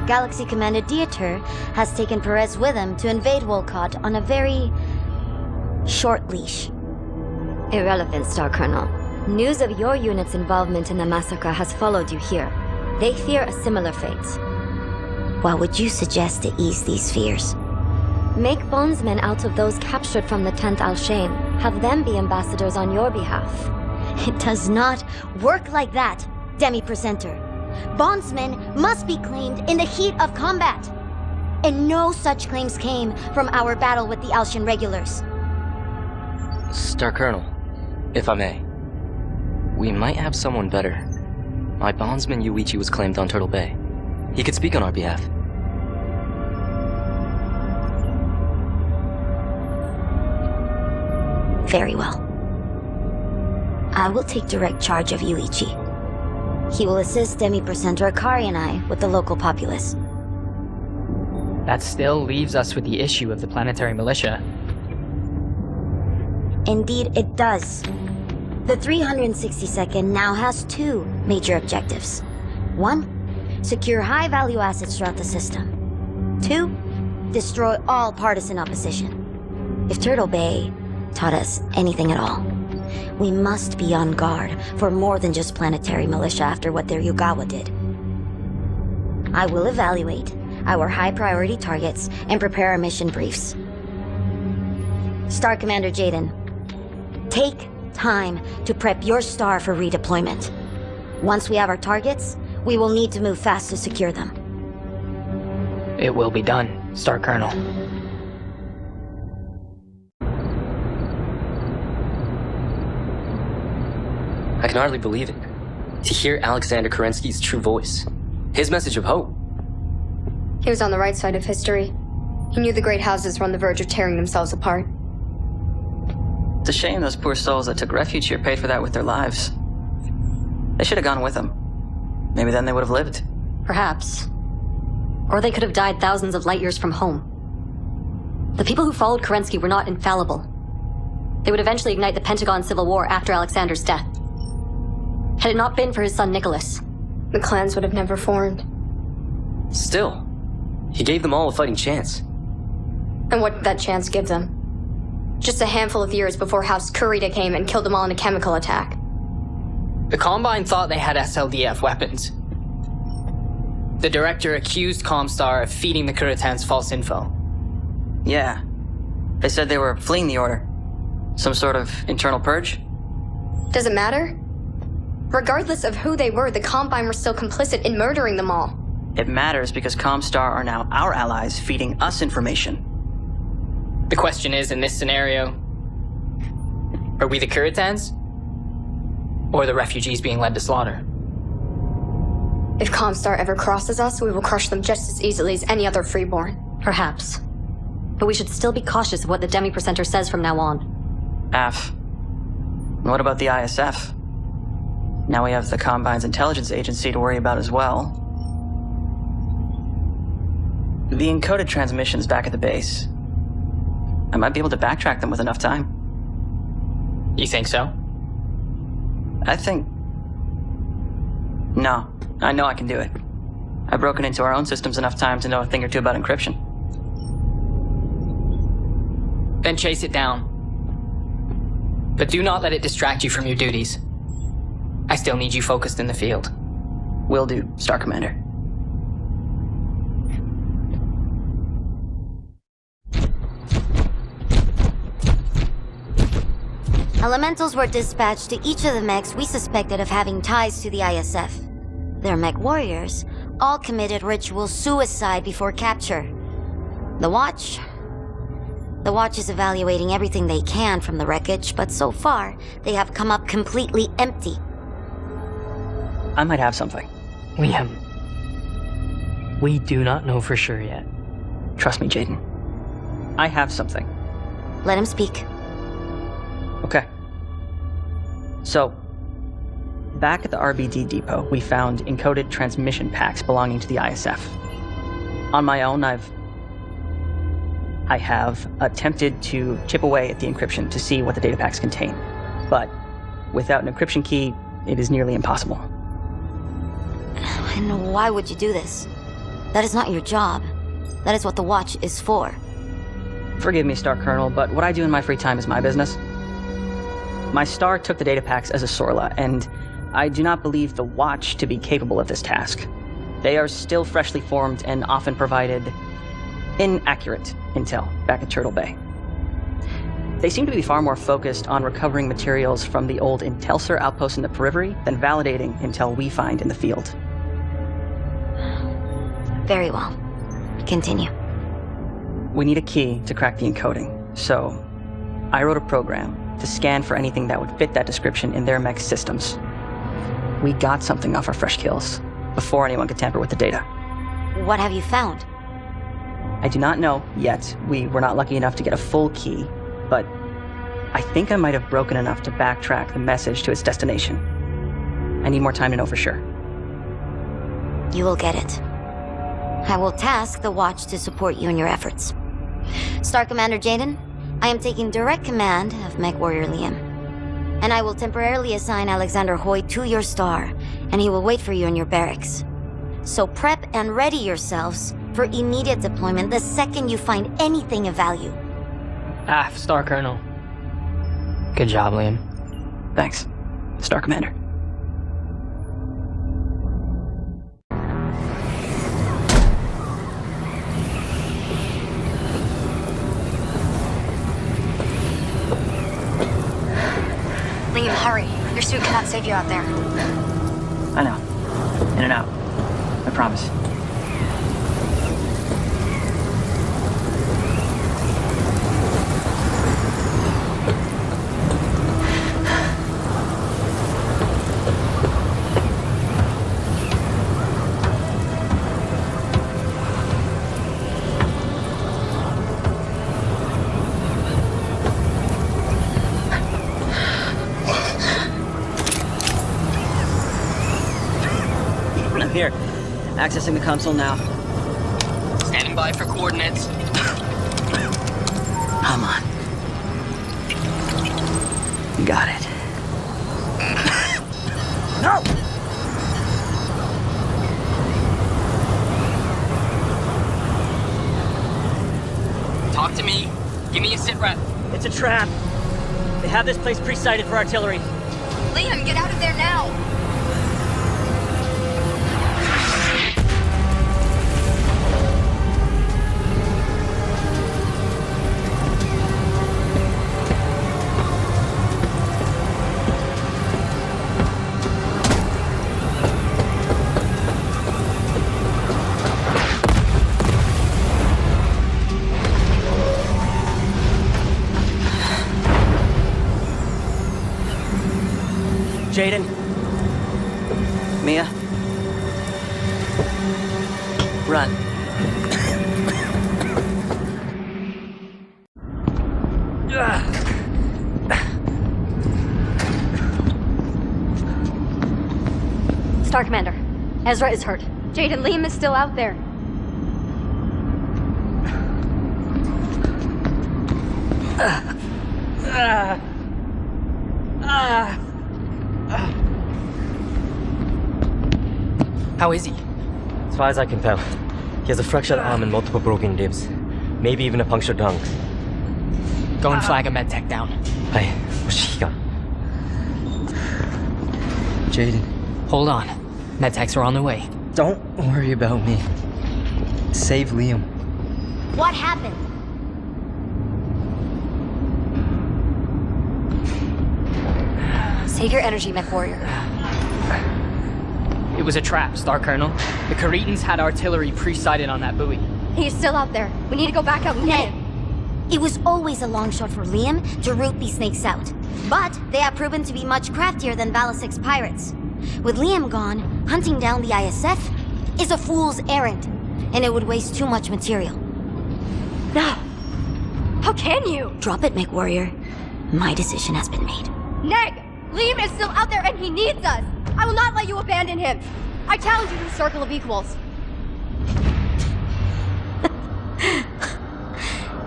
Galaxy Commander Dieter has taken Perez with him to invade Wolcott on a very short leash. Irrelevant, Star Colonel. News of your unit's involvement in the massacre has followed you here. They fear a similar fate. What would you suggest to ease these fears? Make bondsmen out of those captured from the 10th Al-Shain. Have them be ambassadors on your behalf. It does not work like that, Demi-Presenter. Bondsmen must be claimed in the heat of combat. And no such claims came from our battle with the Alshan regulars. Star Colonel, if I may. We might have someone better. My bondsman Yuichi was claimed on Turtle Bay. He could speak on our behalf. Very well. I will take direct charge of Yuichi. He will assist Demi-Presenter Akari and I with the local populace. That still leaves us with the issue of the planetary militia. Indeed, it does. The 362nd now has two major objectives. One, secure high-value assets throughout the system. Two, destroy all partisan opposition. If Turtle Bay taught us anything at all, we must be on guard for more than just planetary militia after what their Yugawa did. I will evaluate our high-priority targets and prepare our mission briefs. Star Commander Jaden, take time to prep your star for redeployment. Once we have our targets, we will need to move fast to secure them. It will be done, Star Colonel. I can hardly believe it. To hear Alexander Kerensky's true voice. His message of hope. He was on the right side of history. He knew the great houses were on the verge of tearing themselves apart. It's a shame those poor souls that took refuge here paid for that with their lives. They should have gone with him. Maybe then they would have lived. Perhaps. Or they could have died thousands of light years from home. The people who followed Kerensky were not infallible. They would eventually ignite the Pentagon Civil War after Alexander's death. Had it not been for his son Nicholas, the clans would have never formed. Still, he gave them all a fighting chance. And what did that chance give them? Just a handful of years before House Kurita came and killed them all in a chemical attack. The Combine thought they had SLDF weapons. The director accused Comstar of feeding the Kuritans false info. Yeah. They said they were fleeing the Order. Some sort of internal purge? Does it matter? Regardless of who they were, the Combine were still complicit in murdering them all. It matters because Comstar are now our allies, feeding us information. The question is, in this scenario, are we the Kuritans? Or the refugees being led to slaughter? If Comstar ever crosses us, we will crush them just as easily as any other freeborn. Perhaps. But we should still be cautious of what the Demi-Percenter says from now on. AF. What about the ISF? Now we have the Combine's intelligence agency to worry about as well. The encoded transmissions back at the base. I might be able to backtrack them with enough time. You think so? I think... No. I know I can do it. I've broken into our own systems enough time to know a thing or two about encryption. Then chase it down. But do not let it distract you from your duties. I still need you focused in the field. Will do, Star Commander. Elementals were dispatched to each of the mechs we suspected of having ties to the ISF. Their mech warriors all committed ritual suicide before capture. The Watch is evaluating everything they can from the wreckage, but so far, they have come up completely empty. I might have something. Liam, we do not know for sure yet. Trust me, Jaden. I have something. Let him speak. Okay. So, back at the RBD depot, we found encoded transmission packs belonging to the ISF. On my own, I have attempted to chip away at the encryption to see what the data packs contain. But without an encryption key, it is nearly impossible. And why would you do this? That is not your job. That is what the Watch is for. Forgive me, Star Colonel, but what I do in my free time is my business. My star took the data packs as a Sorla, and I do not believe the Watch to be capable of this task. They are still freshly formed and often provided inaccurate intel back at Turtle Bay. They seem to be far more focused on recovering materials from the old Intelsar outpost in the periphery than validating intel we find in the field. Very well. Continue. We need a key to crack the encoding, so I wrote a program to scan for anything that would fit that description in their mech systems. We got something off our fresh kills before anyone could tamper with the data. What have you found? I do not know yet. We were not lucky enough to get a full key, but I think I might have broken enough to backtrack the message to its destination. I need more time to know for sure. You will get it. I will task the Watch to support you in your efforts. Star Commander Jaden, I am taking direct command of Mech Warrior Liam. And I will temporarily assign Alexander Hoy to your star, and he will wait for you in your barracks. So prep and ready yourselves for immediate deployment the second you find anything of value. Star Colonel. Good job, Liam. Thanks, Star Commander. Liam, hurry. Your suit cannot save you out there. I know. In and out. I promise. I'm here. Accessing the console now. Standing by for coordinates. Come on. Got it. No! Talk to me. Give me a sit rep. It's a trap. They have this place pre-sighted for artillery. Liam, get out of there now! Mia? Run. Star Commander, Ezra is hurt. Jaden, Liam is still out there. How is he? As far as I can tell, he has a fractured arm and multiple broken ribs. Maybe even a punctured lung. Go and flag a medtech down. Hey, Oshika. Jaden. Hold on. Medtechs are on their way. Don't worry about me. Save Liam. What happened? Save your energy, mech warrior. It was a trap, Star Colonel. The Karetans had artillery pre-sighted on that buoy. He's still out there. We need to go back out and get Ned, him. it was always a long shot for Liam to root these snakes out. But they have proven to be much craftier than Balasix's pirates. With Liam gone, hunting down the ISF is a fool's errand, and it would waste too much material. No. How can you? Drop it, mech warrior. My decision has been made. Neg! Liam is still out there and he needs us! I will not let you abandon him! I challenge you to the circle of equals.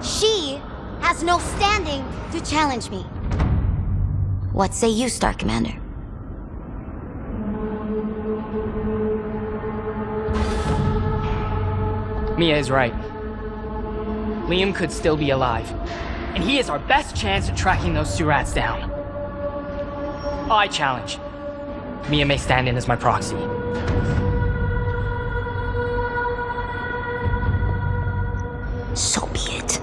She has no standing to challenge me. What say you, Star Commander? Mia is right. Liam could still be alive. And he is our best chance at tracking those two rats down. I challenge. Mia may stand in as my proxy. So be it.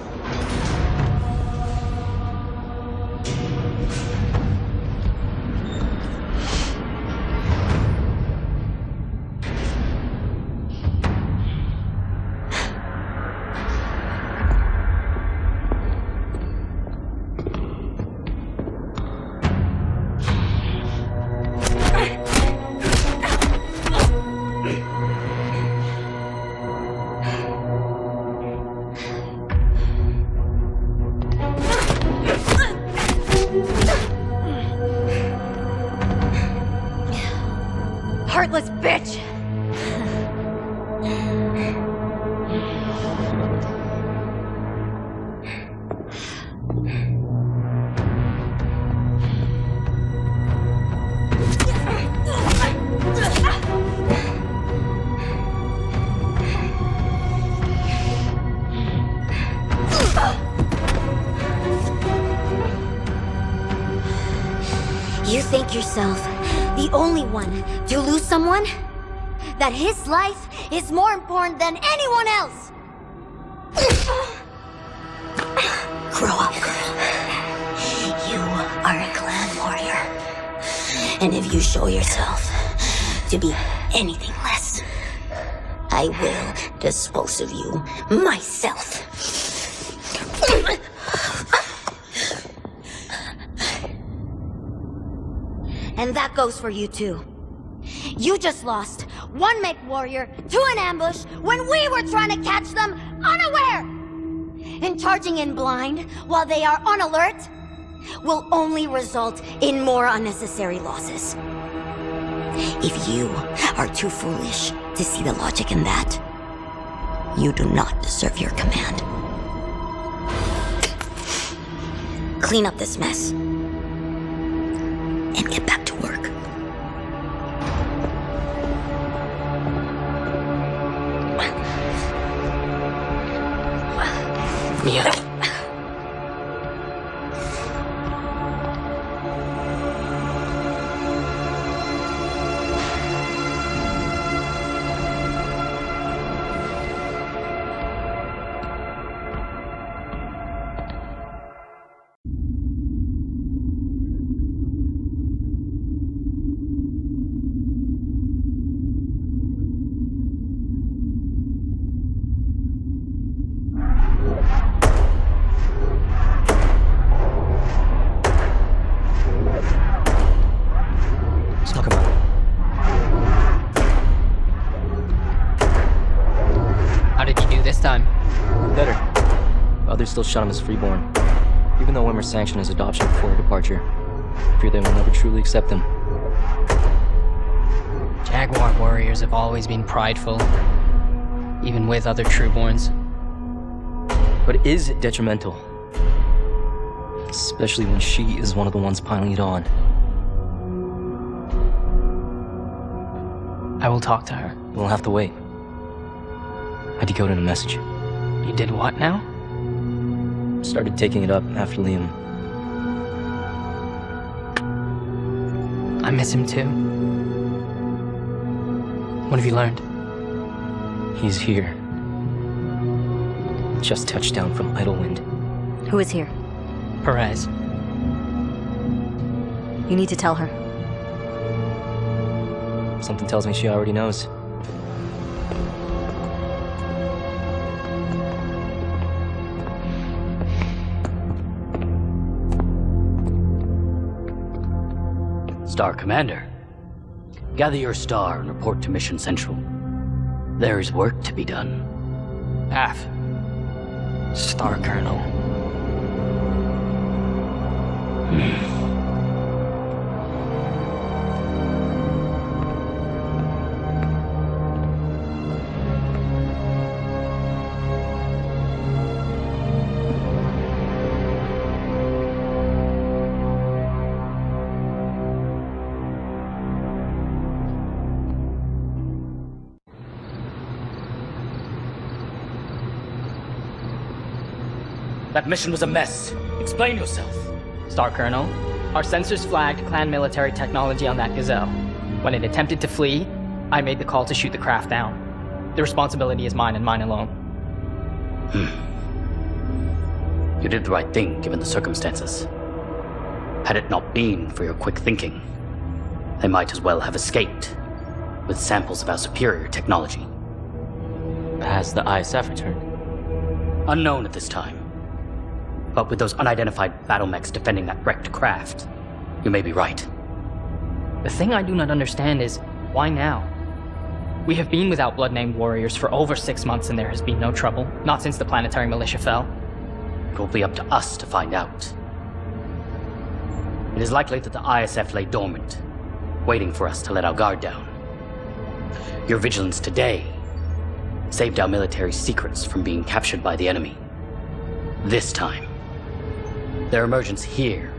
Heartless bitch! You think yourself the only one to lose someone? That his life is more important than anyone else? Grow up, girl. You are a clan warrior. And if you show yourself to be anything less, I will dispose of you myself. And that goes for you too. You just lost one mech warrior to an ambush when we were trying to catch them unaware! And charging in blind while they are on alert will only result in more unnecessary losses. If you are too foolish to see the logic in that, you do not deserve your command. Clean up this mess and get back to work. Mia. Others still shun him as freeborn. Even though Wimmer sanctioned his adoption before departure, I fear they will never truly accept him. Jaguar warriors have always been prideful, even with other trueborns. But is it detrimental? Especially when she is one of the ones piling it on. I will talk to her. We'll have to wait. I decoded a message. You did what now? Started taking it up after Liam. I miss him too. What have you learned? He's here. Just touched down from Idlewind. Who is here? Perez. You need to tell her. Something tells me she already knows. Star Commander, gather your star and report to Mission Central. There is work to be done. Af. Star Colonel. That mission was a mess. Explain yourself. Star Colonel, our sensors flagged clan military technology on that Gazelle. When it attempted to flee, I made the call to shoot the craft down. The responsibility is mine and mine alone. You did the right thing, given the circumstances. Had it not been for your quick thinking, they might as well have escaped, with samples of our superior technology. Has the ISF returned? Unknown at this time. But with those unidentified battle mechs defending that wrecked craft, you may be right. The thing I do not understand is, why now? We have been without blood-named warriors for over 6 months and there has been no trouble, not since the planetary militia fell. It will be up to us to find out. It is likely that the ISF lay dormant, waiting for us to let our guard down. Your vigilance today saved our military secrets from being captured by the enemy. This time, their emergence here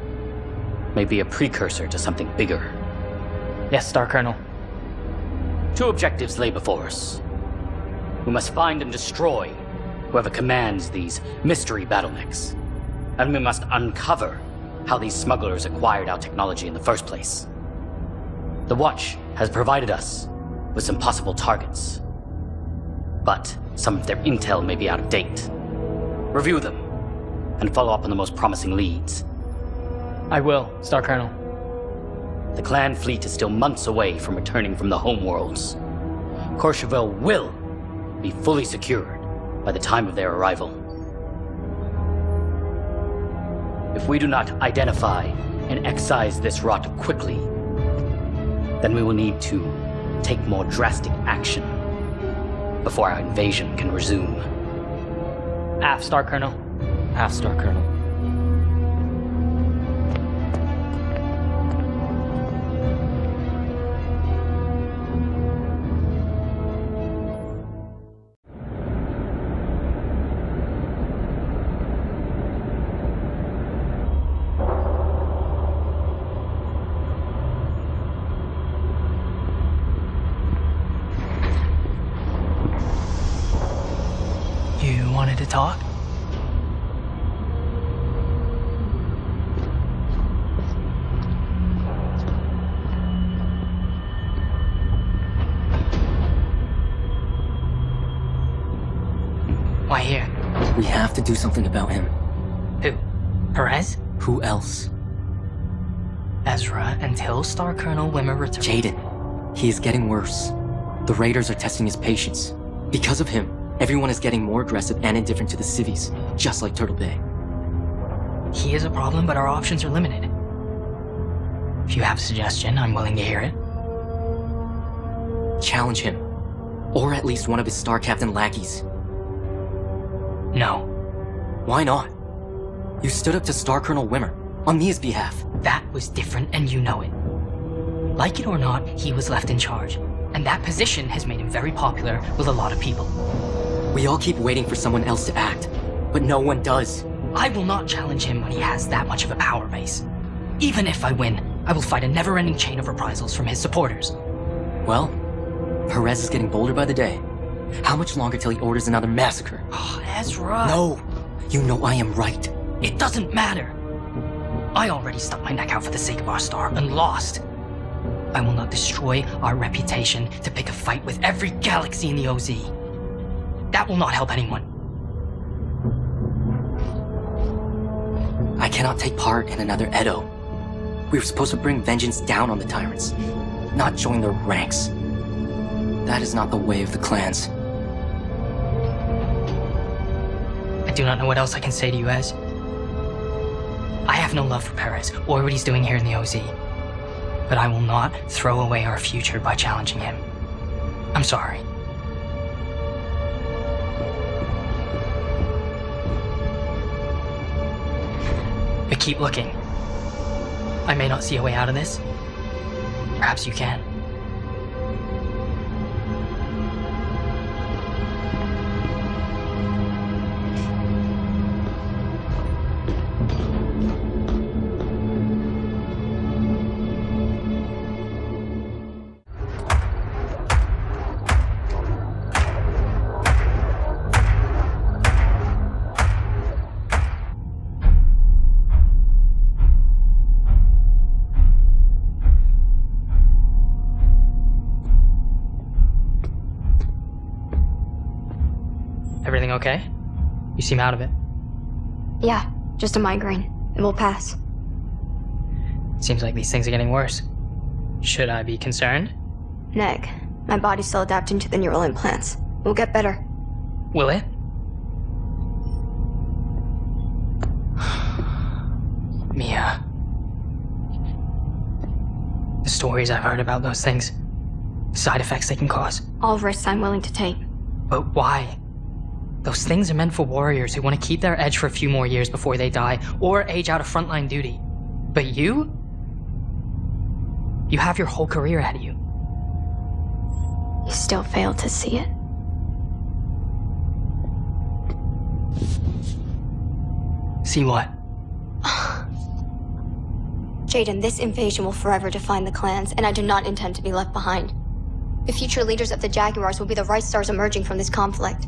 may be a precursor to something bigger. Yes, Star Colonel. 2 objectives lay before us. We must find and destroy whoever commands these mystery battle mechs. And we must uncover how these smugglers acquired our technology in the first place. The Watch has provided us with some possible targets, but some of their intel may be out of date. Review them, and follow up on the most promising leads. I will, Star Colonel. The clan fleet is still months away from returning from the homeworlds. Courchevel will be fully secured by the time of their arrival. If we do not identify and excise this rot quickly, then we will need to take more drastic action before our invasion can resume. Aft, Star Colonel. Half Star Colonel. You wanted to talk? Why here? We have to do something about him. Who? Perez? Who else? Ezra until Star Colonel Wimmer returns. Jaden. He is getting worse. The Raiders are testing his patience. Because of him, everyone is getting more aggressive and indifferent to the civvies, just like Turtle Bay. He is a problem, but our options are limited. If you have a suggestion, I'm willing to hear it. Challenge him. Or at least one of his Star Captain lackeys. No. Why not? You stood up to Star Colonel Wimmer, on Mia's behalf. That was different, and you know it. Like it or not, he was left in charge. And that position has made him very popular with a lot of people. We all keep waiting for someone else to act, but no one does. I will not challenge him when he has that much of a power base. Even if I win, I will fight a never-ending chain of reprisals from his supporters. Well, Perez is getting bolder by the day. How much longer till he orders another massacre? Oh, Ezra! No! You know I am right. It doesn't matter. I already stuck my neck out for the sake of our star and lost. I will not destroy our reputation to pick a fight with every galaxy in the OZ. That will not help anyone. I cannot take part in another Edo. We were supposed to bring vengeance down on the tyrants, not join their ranks. That is not the way of the clans. I do not know what else I can say to you, Ez. I have no love for Perez or what he's doing here in the OZ. But I will not throw away our future by challenging him. I'm sorry. But keep looking. I may not see a way out of this. Perhaps you can. Everything okay? You seem out of it. Yeah, just a migraine. It will pass. Seems like these things are getting worse. Should I be concerned? Neg, my body's still adapting to the neural implants. We'll get better. Will it? Mia. The stories I've heard about those things. The side effects they can cause. All risks I'm willing to take. But why? Those things are meant for warriors who want to keep their edge for a few more years before they die, or age out of frontline duty. But you? You have your whole career ahead of you. You still fail to see it. See what? Jaden, this invasion will forever define the clans, and I do not intend to be left behind. The future leaders of the Jaguars will be the right stars emerging from this conflict.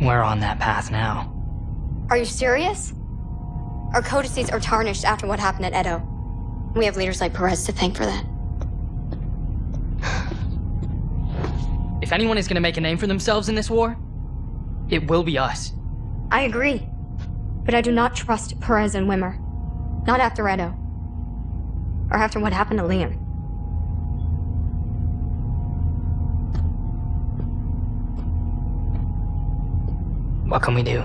We're on that path now. Are you serious? Our codices are tarnished after what happened at Edo. We have leaders like Perez to thank for that. If anyone is going to make a name for themselves in this war, it will be us. I agree. But I do not trust Perez and Wimmer. Not after Edo. Or after what happened to Liam. What can we do?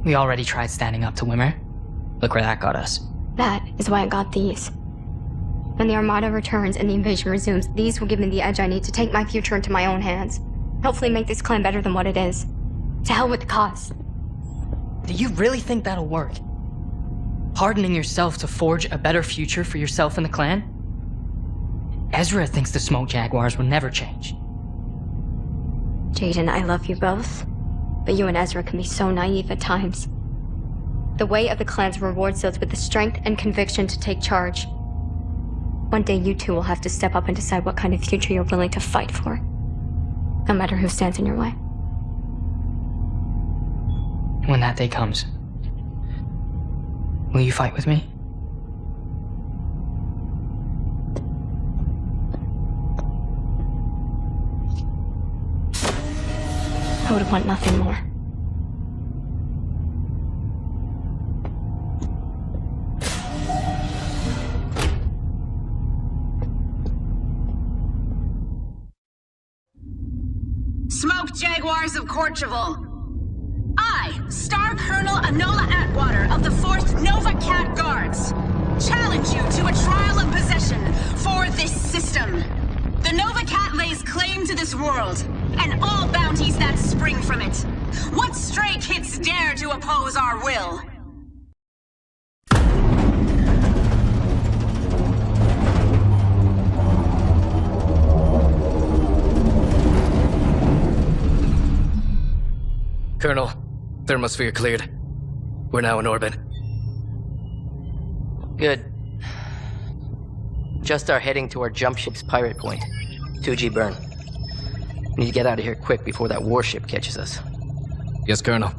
We already tried standing up to Wimmer. Look where that got us. That is why I got these. When the Armada returns and the invasion resumes, these will give me the edge I need to take my future into my own hands. Hopefully make this clan better than what it is. To hell with the cause. Do you really think that'll work? Hardening yourself to forge a better future for yourself and the clan? Ezra thinks the Smoke Jaguars will never change. Jaden, I love you both. But you and Ezra can be so naive at times. The way of the clans rewards those with the strength and conviction to take charge. One day you two will have to step up and decide what kind of future you're willing to fight for. No matter who stands in your way. When that day comes, will you fight with me? I would want nothing more. Smoke Jaguars of Corcheval. I, Star Colonel Enola Atwater of the 4th Nova Cat Guards, challenge you to a trial of possession for this system. The Nova Cat lays claim to this world, and all bounties that spring from it. What stray kids dare to oppose our will? Colonel, thermosphere cleared. We're now in orbit. Good. Just are heading to our jump ship's pirate point. 2G burn. We need to get out of here quick before that warship catches us. Yes, Colonel.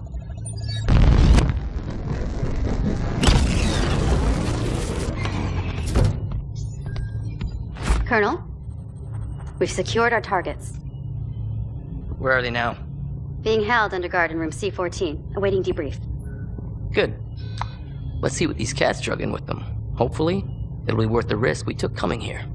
Colonel, we've secured our targets. Where are they now? Being held under guard in room C-14, awaiting debrief. Good. Let's see what these cats drug in with them. Hopefully, it'll be worth the risk we took coming here.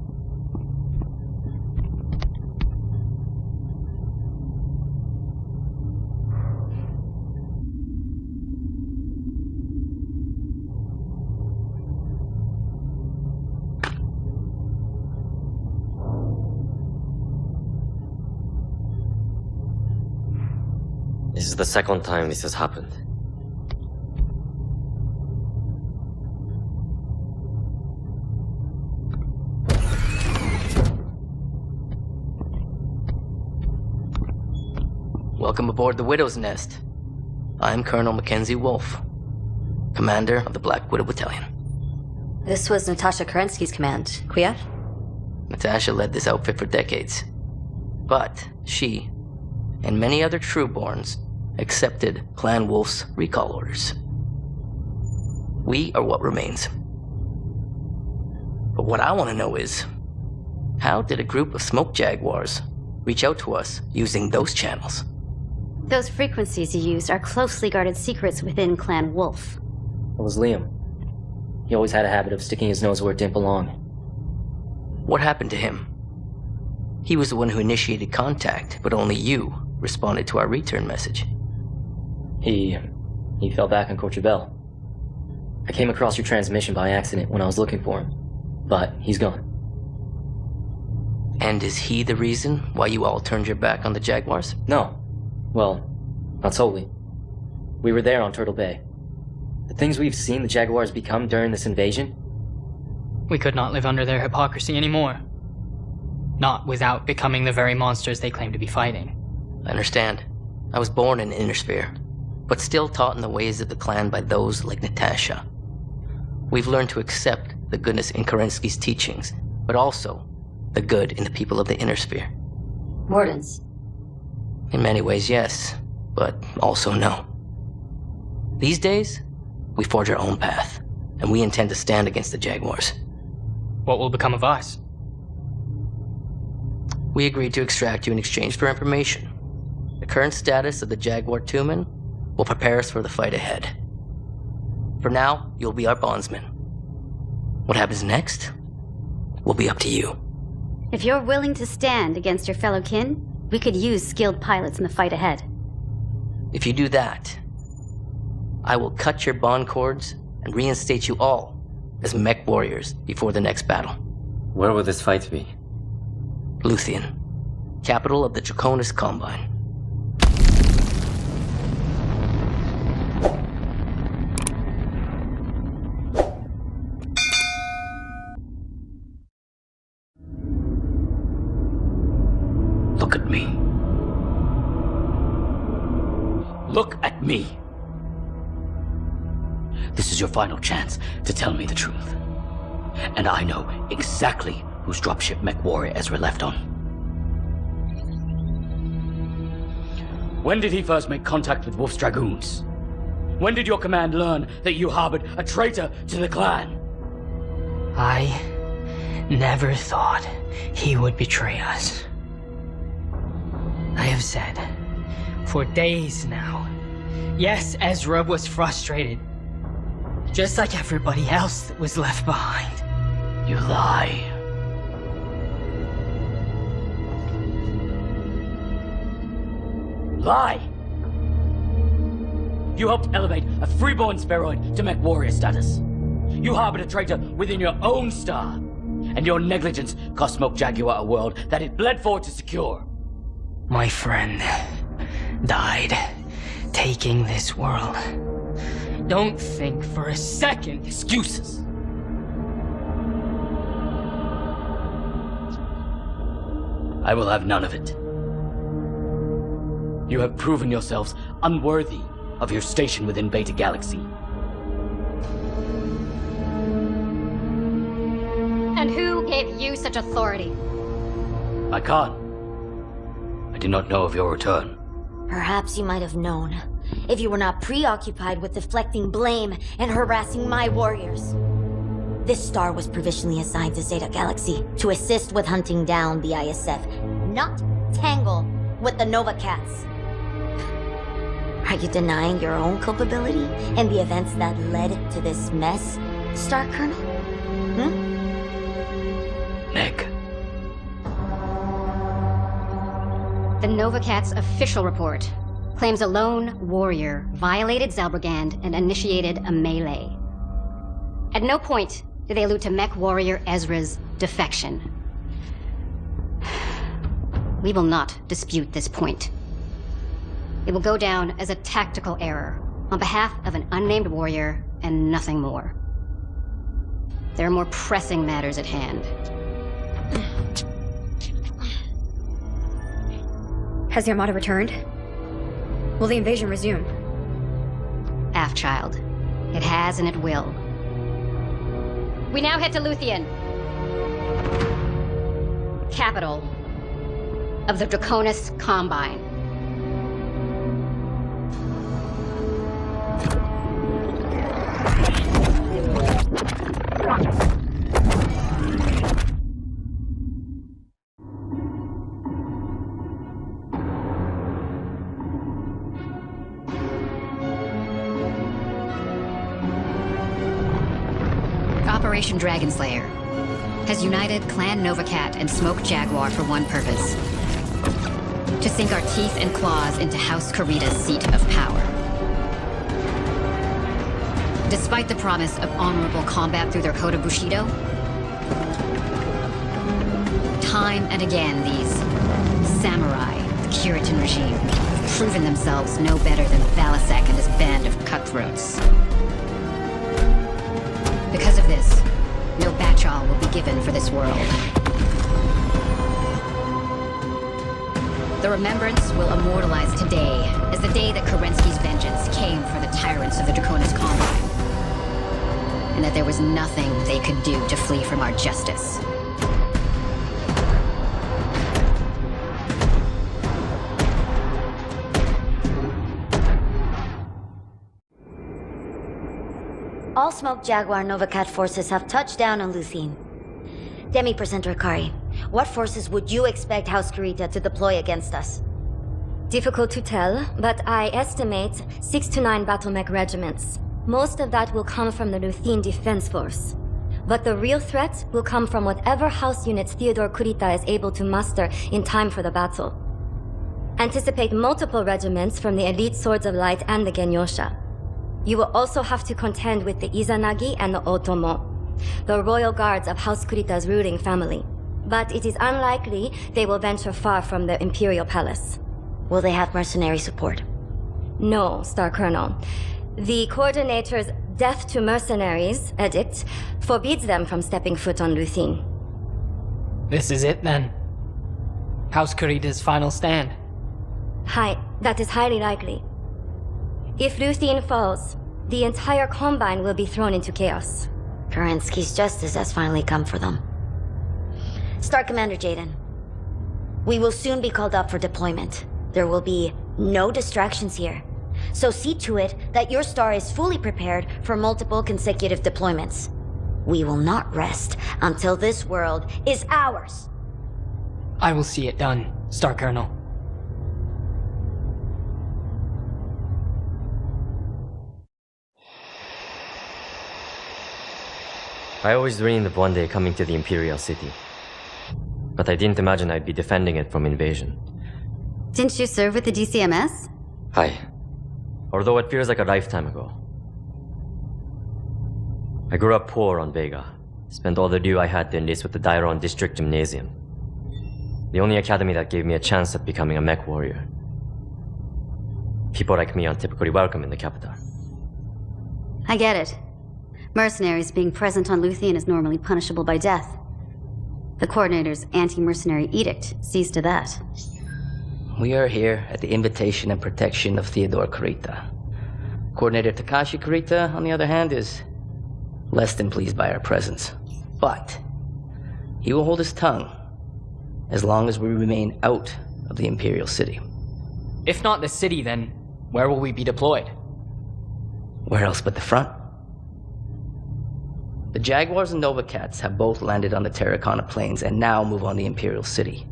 This is the second time this has happened. Welcome aboard the Widow's Nest. I'm Colonel Mackenzie Wolfe, commander of the Black Widow Battalion. This was Natasha Kerensky's command. Kiev? Natasha led this outfit for decades. But she, and many other Trueborns, accepted Clan Wolf's recall orders. We are what remains. But what I want to know is, how did a group of smoke jaguars reach out to us using those channels? Those frequencies you used are closely guarded secrets within Clan Wolf. It was Liam. He always had a habit of sticking his nose where it didn't belong. What happened to him? He was the one who initiated contact, but only you responded to our return message. He fell back on Courchevel. I came across your transmission by accident when I was looking for him, but he's gone. And is he the reason why you all turned your back on the Jaguars? No. Well, not solely. We were there on Turtle Bay. The things we've seen the Jaguars become during this invasion? We could not live under their hypocrisy anymore. Not without becoming the very monsters they claim to be fighting. I understand. I was born in Innersphere, but still taught in the ways of the clan by those like Natasha. We've learned to accept the goodness in Kerensky's teachings, but also the good in the people of the Innersphere. Wardens. In many ways, yes, but also no. These days, we forge our own path, and we intend to stand against the Jaguars. What will become of us? We agreed to extract you in exchange for information. The current status of the Jaguar Two-Men will prepare us for the fight ahead. For now, you'll be our bondsman. What happens next will be up to you. If you're willing to stand against your fellow kin, we could use skilled pilots in the fight ahead. If you do that, I will cut your bond cords and reinstate you all as mech warriors before the next battle. Where will this fight be? Luthien, capital of the Draconis Combine. Look at me. Look at me. This is your final chance to tell me the truth. And I know exactly whose dropship mech warrior Ezra left on. When did he first make contact with Wolf's Dragoons? When did your command learn that you harbored a traitor to the clan? I never thought he would betray us. I have said for days now, yes, Ezra was frustrated. Just like everybody else that was left behind. You lie. Lie! You helped elevate a freeborn spheroid to mech warrior status. You harbored a traitor within your own star. And your negligence cost Smoke Jaguar a world that it bled for to secure. My friend died taking this world. Don't think for a second excuses. I will have none of it. You have proven yourselves unworthy of your station within Beta Galaxy. And who gave you such authority? I can't. I did not know of your return. Perhaps you might have known, if you were not preoccupied with deflecting blame and harassing my warriors. This star was provisionally assigned to Zeta Galaxy to assist with hunting down the ISF, not tangle with the Nova Cats. Are you denying your own culpability and the events that led to this mess, Star Colonel? Nick. The Nova Cat's official report claims a lone warrior violated Zalbrigand and initiated a melee. At no point did they allude to mech warrior Ezra's defection. We will not dispute this point. It will go down as a tactical error on behalf of an unnamed warrior and nothing more. There are more pressing matters at hand. Has the Armada returned? Will the invasion resume? Child. It has and it will. We now head to Luthien, capital of the Draconis Combine. Operation Dragonslayer has united Clan Novacat and Smoke Jaguar for one purpose: to sink our teeth and claws into House Kurita's seat of power. Despite the promise of honorable combat through their code of Bushido, time and again these samurai, the Curitan regime, have proven themselves no better than Balasek and his band of cutthroats. Because of this, no Batchal will be given for this world. The remembrance will immortalize today as the day that Kerensky's vengeance came for the tyrants of the Draconis Combine, and that there was nothing they could do to flee from our justice. All Smoke Jaguar Novacat forces have touched down on Luthien. Demi-Presenter Kari, what forces would you expect House Kurita to deploy against us? Difficult to tell, but I estimate 6 to 9 battle mech regiments. Most of that will come from the Luthien Defense Force. But the real threat will come from whatever house units Theodore Kurita is able to muster in time for the battle. Anticipate multiple regiments from the Elite Swords of Light and the Genyosha. You will also have to contend with the Izanagi and the Otomo, the royal guards of House Kurita's ruling family. But it is unlikely they will venture far from the Imperial Palace. Will they have mercenary support? No, Star Colonel. The Coordinator's Death to Mercenaries edict forbids them from stepping foot on Luthien. This is it, then? House Kurita's final stand? That is highly likely. If Luthien falls, the entire Combine will be thrown into chaos. Kerensky's justice has finally come for them. Star Commander Jaden, we will soon be called up for deployment. There will be no distractions here. So see to it that your star is fully prepared for multiple consecutive deployments. We will not rest until this world is ours. I will see it done, Star Colonel. I always dreamed of one day coming to the Imperial City. But I didn't imagine I'd be defending it from invasion. Didn't you serve with the DCMS? Hi. Although it feels like a lifetime ago. I grew up poor on Vega. Spent all the due I had to enlist with the Dairon District Gymnasium. The only academy that gave me a chance at becoming a mech warrior. People like me aren't typically welcome in the capital. I get it. Mercenaries being present on Luthien is normally punishable by death. The Coordinator's anti-mercenary edict sees to that. We are here at the invitation and protection of Theodore Kurita. Coordinator Takashi Kurita, on the other hand, is less than pleased by our presence. But he will hold his tongue as long as we remain out of the Imperial City. If not the city, then where will we be deployed? Where else but the front? The Jaguars and Nova Cats have both landed on the Terracotta Plains and now move on the Imperial City.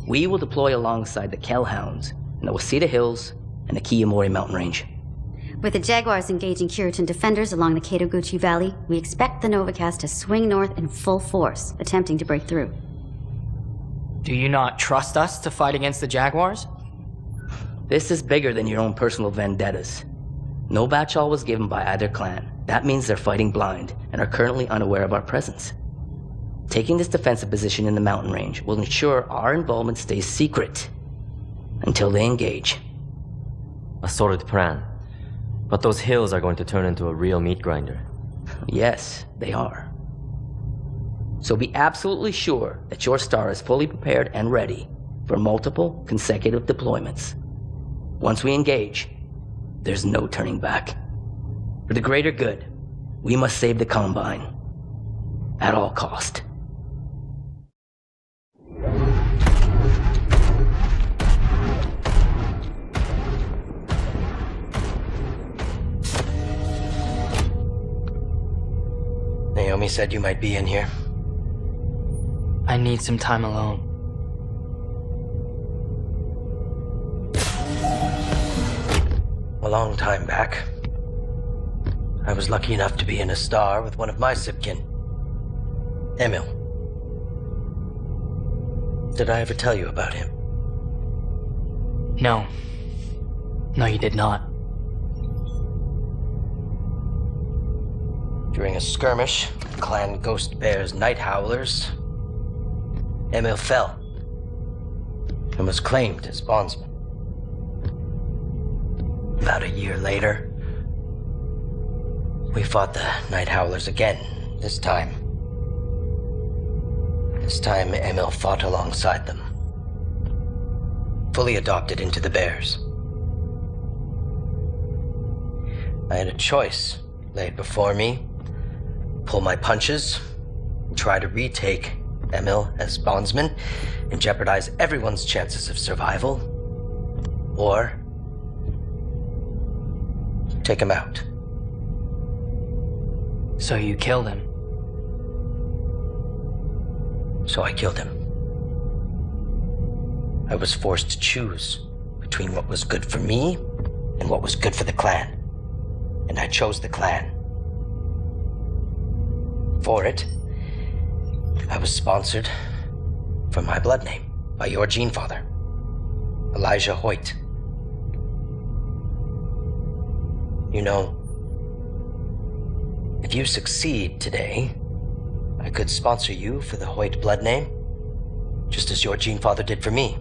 We will deploy alongside the Kellhounds in the Wasita Hills and the Kiyomori mountain range. With the Jaguars engaging Kiritan defenders along the Kadoguchi Valley, we expect the Novacats to swing north in full force, attempting to break through. Do you not trust us to fight against the Jaguars? This is bigger than your own personal vendettas. No batchall was given by either clan. That means they're fighting blind and are currently unaware of our presence. Taking this defensive position in the mountain range will ensure our involvement stays secret until they engage. A solid plan. But those hills are going to turn into a real meat grinder. Yes, they are. So be absolutely sure that your star is fully prepared and ready for multiple consecutive deployments. Once we engage, there's no turning back. For the greater good, we must save the Combine at all cost. Naomi said you might be in here. I need some time alone. A long time back, I was lucky enough to be in a star with one of my Sibkin, Emil. Did I ever tell you about him? No. No, you did not. During a skirmish, Clan Ghost Bear's Night Howlers, Emil fell and was claimed as bondsman. About a year later, we fought the Night Howlers again. This time Emil fought alongside them, fully adopted into the Bears. I had a choice laid before me: pull my punches, try to retake Emil as bondsman, and jeopardize everyone's chances of survival, or take him out. So you killed him? So I killed him. I was forced to choose between what was good for me and what was good for the clan. And I chose the clan. For it, I was sponsored from my blood name by your gene father, Elijah Hoyt. You know, if you succeed today, I could sponsor you for the Hoyt blood name, just as your gene father did for me.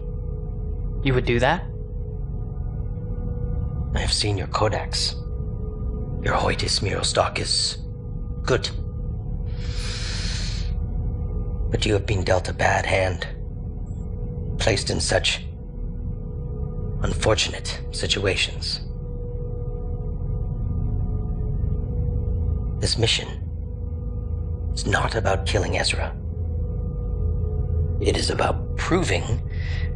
You would do that? I have seen your codex. Your Hoyt Ismiro stock is good. But you have been dealt a bad hand, placed in such unfortunate situations. This mission is not about killing Ezra. It is about proving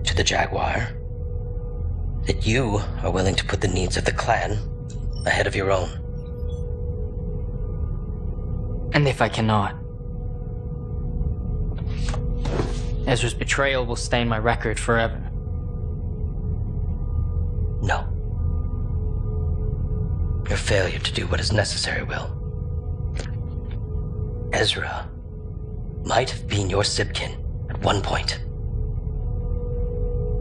to the Jaguar that you are willing to put the needs of the clan ahead of your own. And if I cannot? Ezra's betrayal will stain my record forever. No. Your failure to do what is necessary will. Ezra might have been your Sibkin at one point.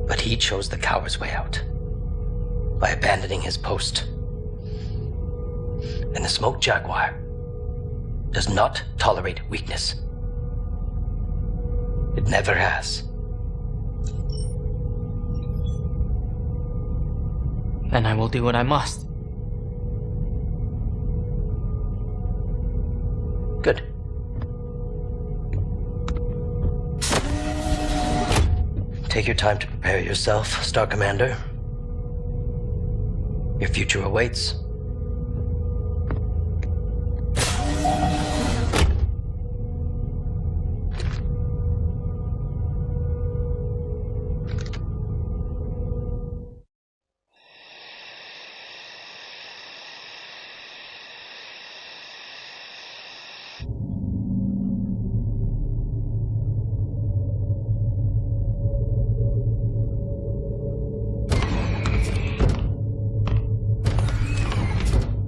But he chose the coward's way out by abandoning his post. And the Smoke Jaguar does not tolerate weakness. It never has. then I will do what I must. Good. Take your time to prepare yourself, Star Commander. Your future awaits.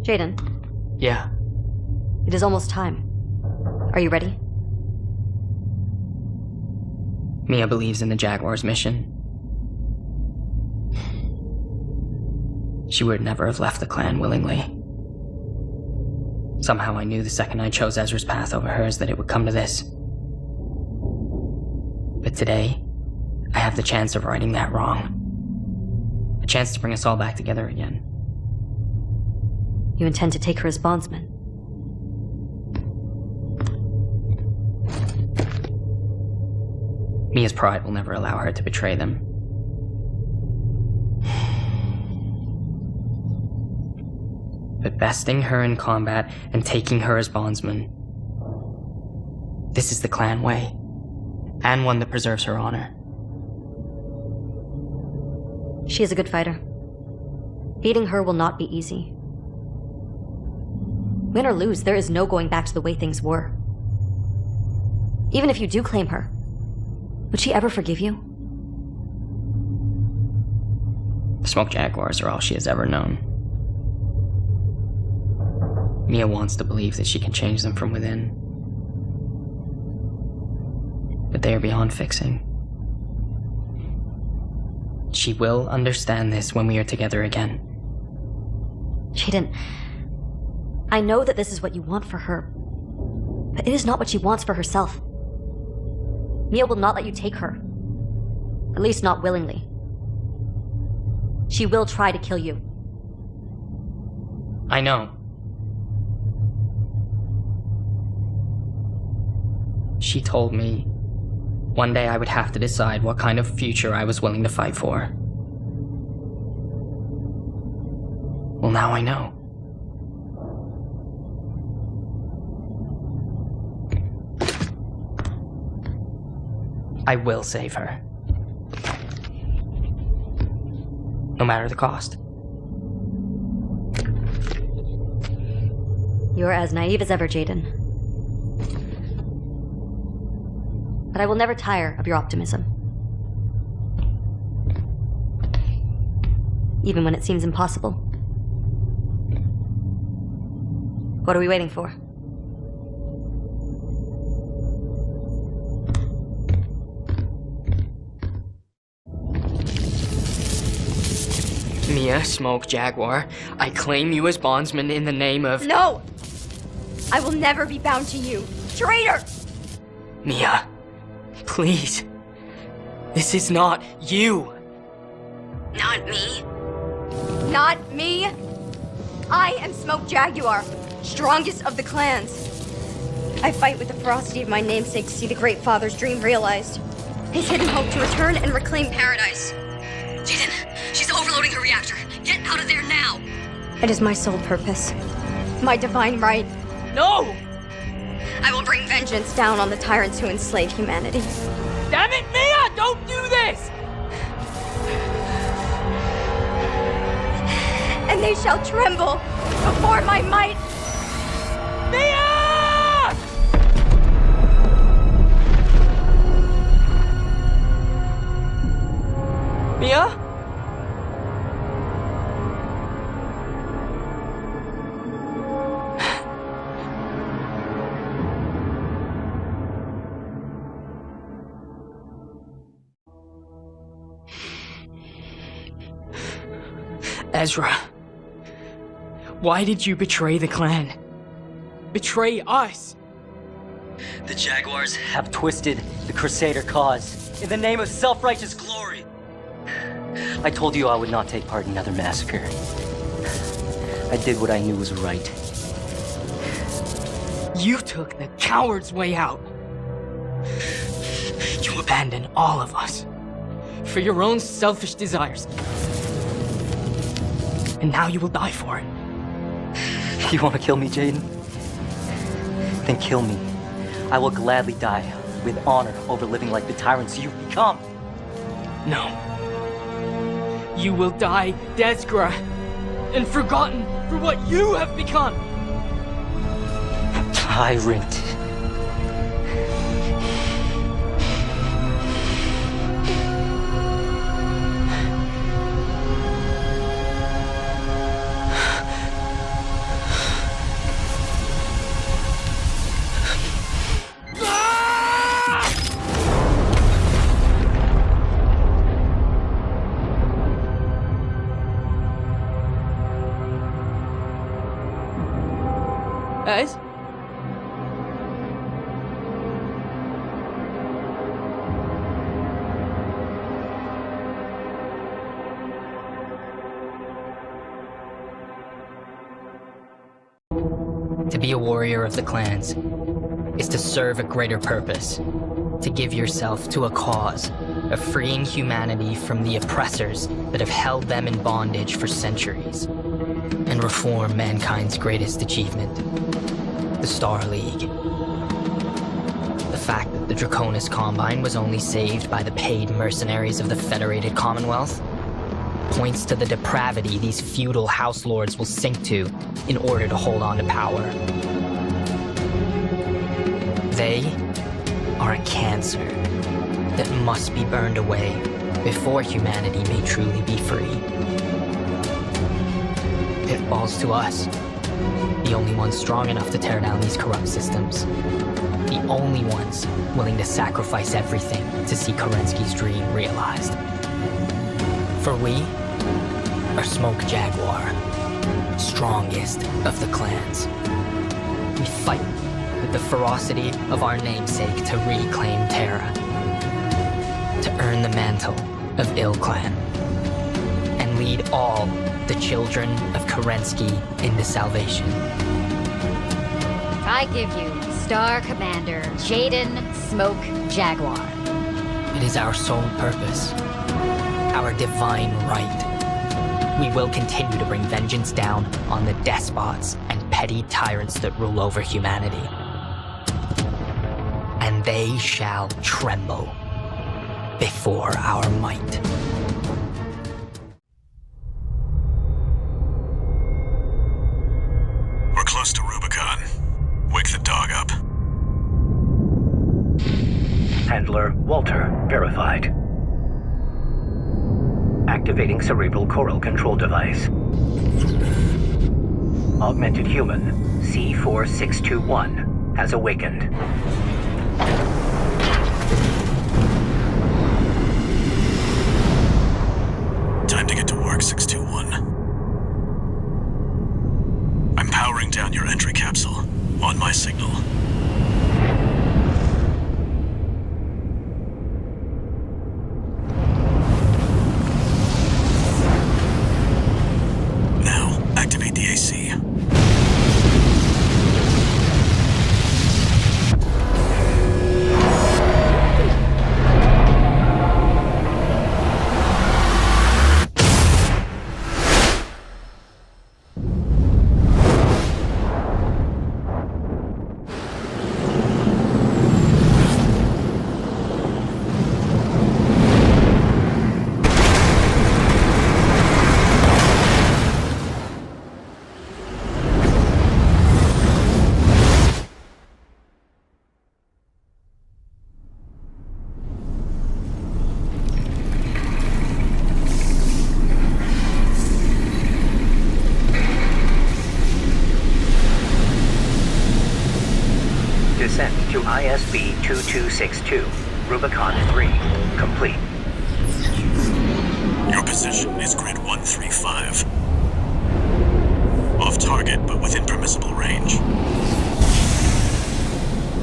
Jaden. Yeah. It is almost time. Are you ready? Mia believes in the Jaguar's mission. She would never have left the clan willingly. Somehow I knew the second I chose Ezra's path over hers that it would come to this. But today, I have the chance of righting that wrong. A chance to bring us all back together again. You intend to take her as bondsman? Mia's pride will never allow her to betray them. But besting her in combat and taking her as bondsman, this is the clan way, and one that preserves her honor. She is a good fighter. Beating her will not be easy. Win or lose, there is no going back to the way things were. Even if you do claim her, would she ever forgive you? The Smoke Jaguars are all she has ever known. Mia wants to believe that she can change them from within. But they are beyond fixing. She will understand this when we are together again. Jaden, I know that this is what you want for her, but it is not what she wants for herself. Mia will not let you take her. At least not willingly. She will try to kill you. I know. She told me one day I would have to decide what kind of future I was willing to fight for. Well, now I know. I will save her. No matter the cost. You are as naive as ever, Jaden. But I will never tire of your optimism. Even when it seems impossible. What are we waiting for? Mia, Smoke Jaguar, I claim you as bondsman in the name of— No! I will never be bound to you. Traitor! Mia, please. This is not you. Not me. Not me. I am Smoke Jaguar, strongest of the clans. I fight with the ferocity of my namesake to see the Great Father's dream realized. His hidden hope to return and reclaim paradise. Jaden, she's overloading her reactor. Get out of there now! It is my sole purpose. My divine right. No! I will bring vengeance down on the tyrants who enslave humanity. Damn it, Mia! Don't do this! And they shall tremble before my might. Mia! Mia? Ezra, why did you betray the clan? Betray us? The Jaguars have twisted the Crusader cause in the name of self-righteous glory. I told you I would not take part in another massacre. I did what I knew was right. You took the coward's way out. You abandoned all of us for your own selfish desires. And now you will die for it. You want to kill me, Jaden? Then kill me. I will gladly die with honor over living like the tyrants you've become. No. You will die, Desgra, and forgotten for what you have become. Tyrant. Ez? To be a warrior of the clans is to serve a greater purpose, to give yourself to a cause of freeing humanity from the oppressors that have held them in bondage for centuries, and reform mankind's greatest achievement, the Star League. The fact that the Draconis Combine was only saved by the paid mercenaries of the Federated Commonwealth points to the depravity these feudal house lords will sink to in order to hold on to power. They are a cancer that must be burned away before humanity may truly be free. It falls to us, the only ones strong enough to tear down these corrupt systems, the only ones willing to sacrifice everything to see Kerensky's dream realized. For we are Smoke Jaguar, strongest of the clans. We fight with the ferocity of our namesake to reclaim Terra, to earn the mantle of Ill Clan, and lead all the children of Kerensky into salvation. I give you Star Commander Jaden Smoke Jaguar. It is our sole purpose, our divine right. We will continue to bring vengeance down on the despots and petty tyrants that rule over humanity. And they shall tremble before our might. We're close to Rubicon. Wake the dog up. Handler Walter verified. Activating cerebral coral control device. Augmented human C4621 has awakened. Time to get to work, 621. I'm powering down your entry capsule. On my signal. Now, activate the AC. Descent to ISB 2262, Rubicon 3, complete. Your position is grid 135. Off target, but within permissible range.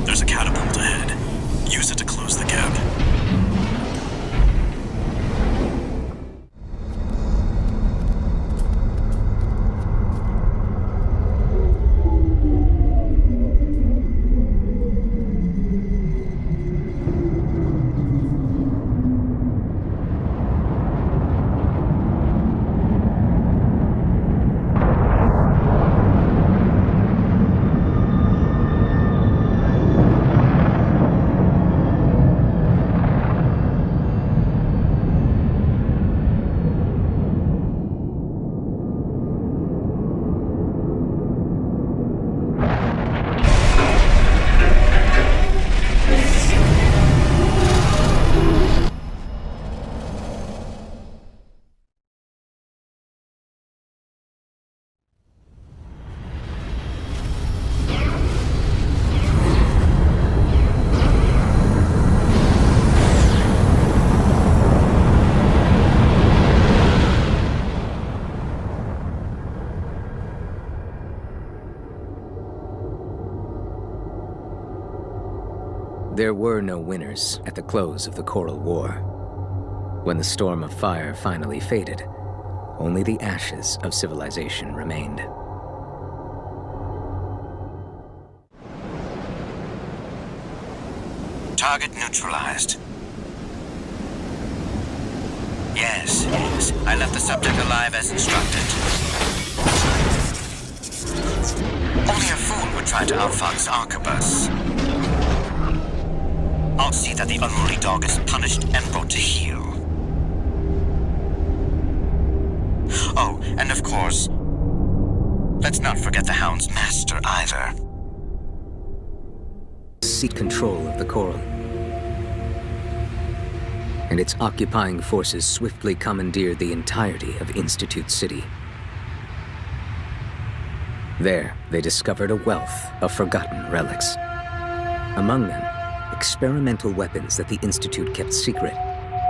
There's a catapult ahead. Use it to close the gap. There were no winners at the close of the Coral War. When the storm of fire finally faded, only the ashes of civilization remained. Target neutralized. Yes. I left the subject alive as instructed. Only a fool would try to outfox Arquebus. I'll see that the unruly dog is punished and brought to heel. Oh, and of course, let's not forget the Hound's master either. Seat control of the Coral, and its occupying forces swiftly commandeered the entirety of Institute City. There, they discovered a wealth of forgotten relics. Among them, experimental weapons that the Institute kept secret,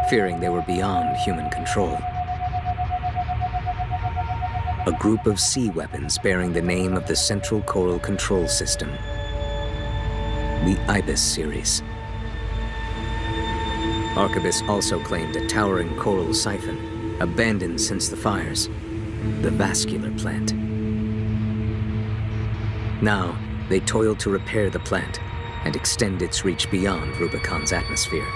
fearing they were beyond human control. A group of sea weapons bearing the name of the Central Coral Control System, the Ibis series. Arquebus also claimed a towering coral siphon, abandoned since the fires, the vascular plant. Now, they toiled to repair the plant and extend its reach beyond Rubicon's atmosphere.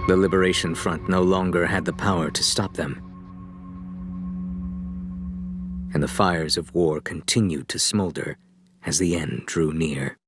The Liberation Front no longer had the power to stop them, and the fires of war continued to smolder as the end drew near.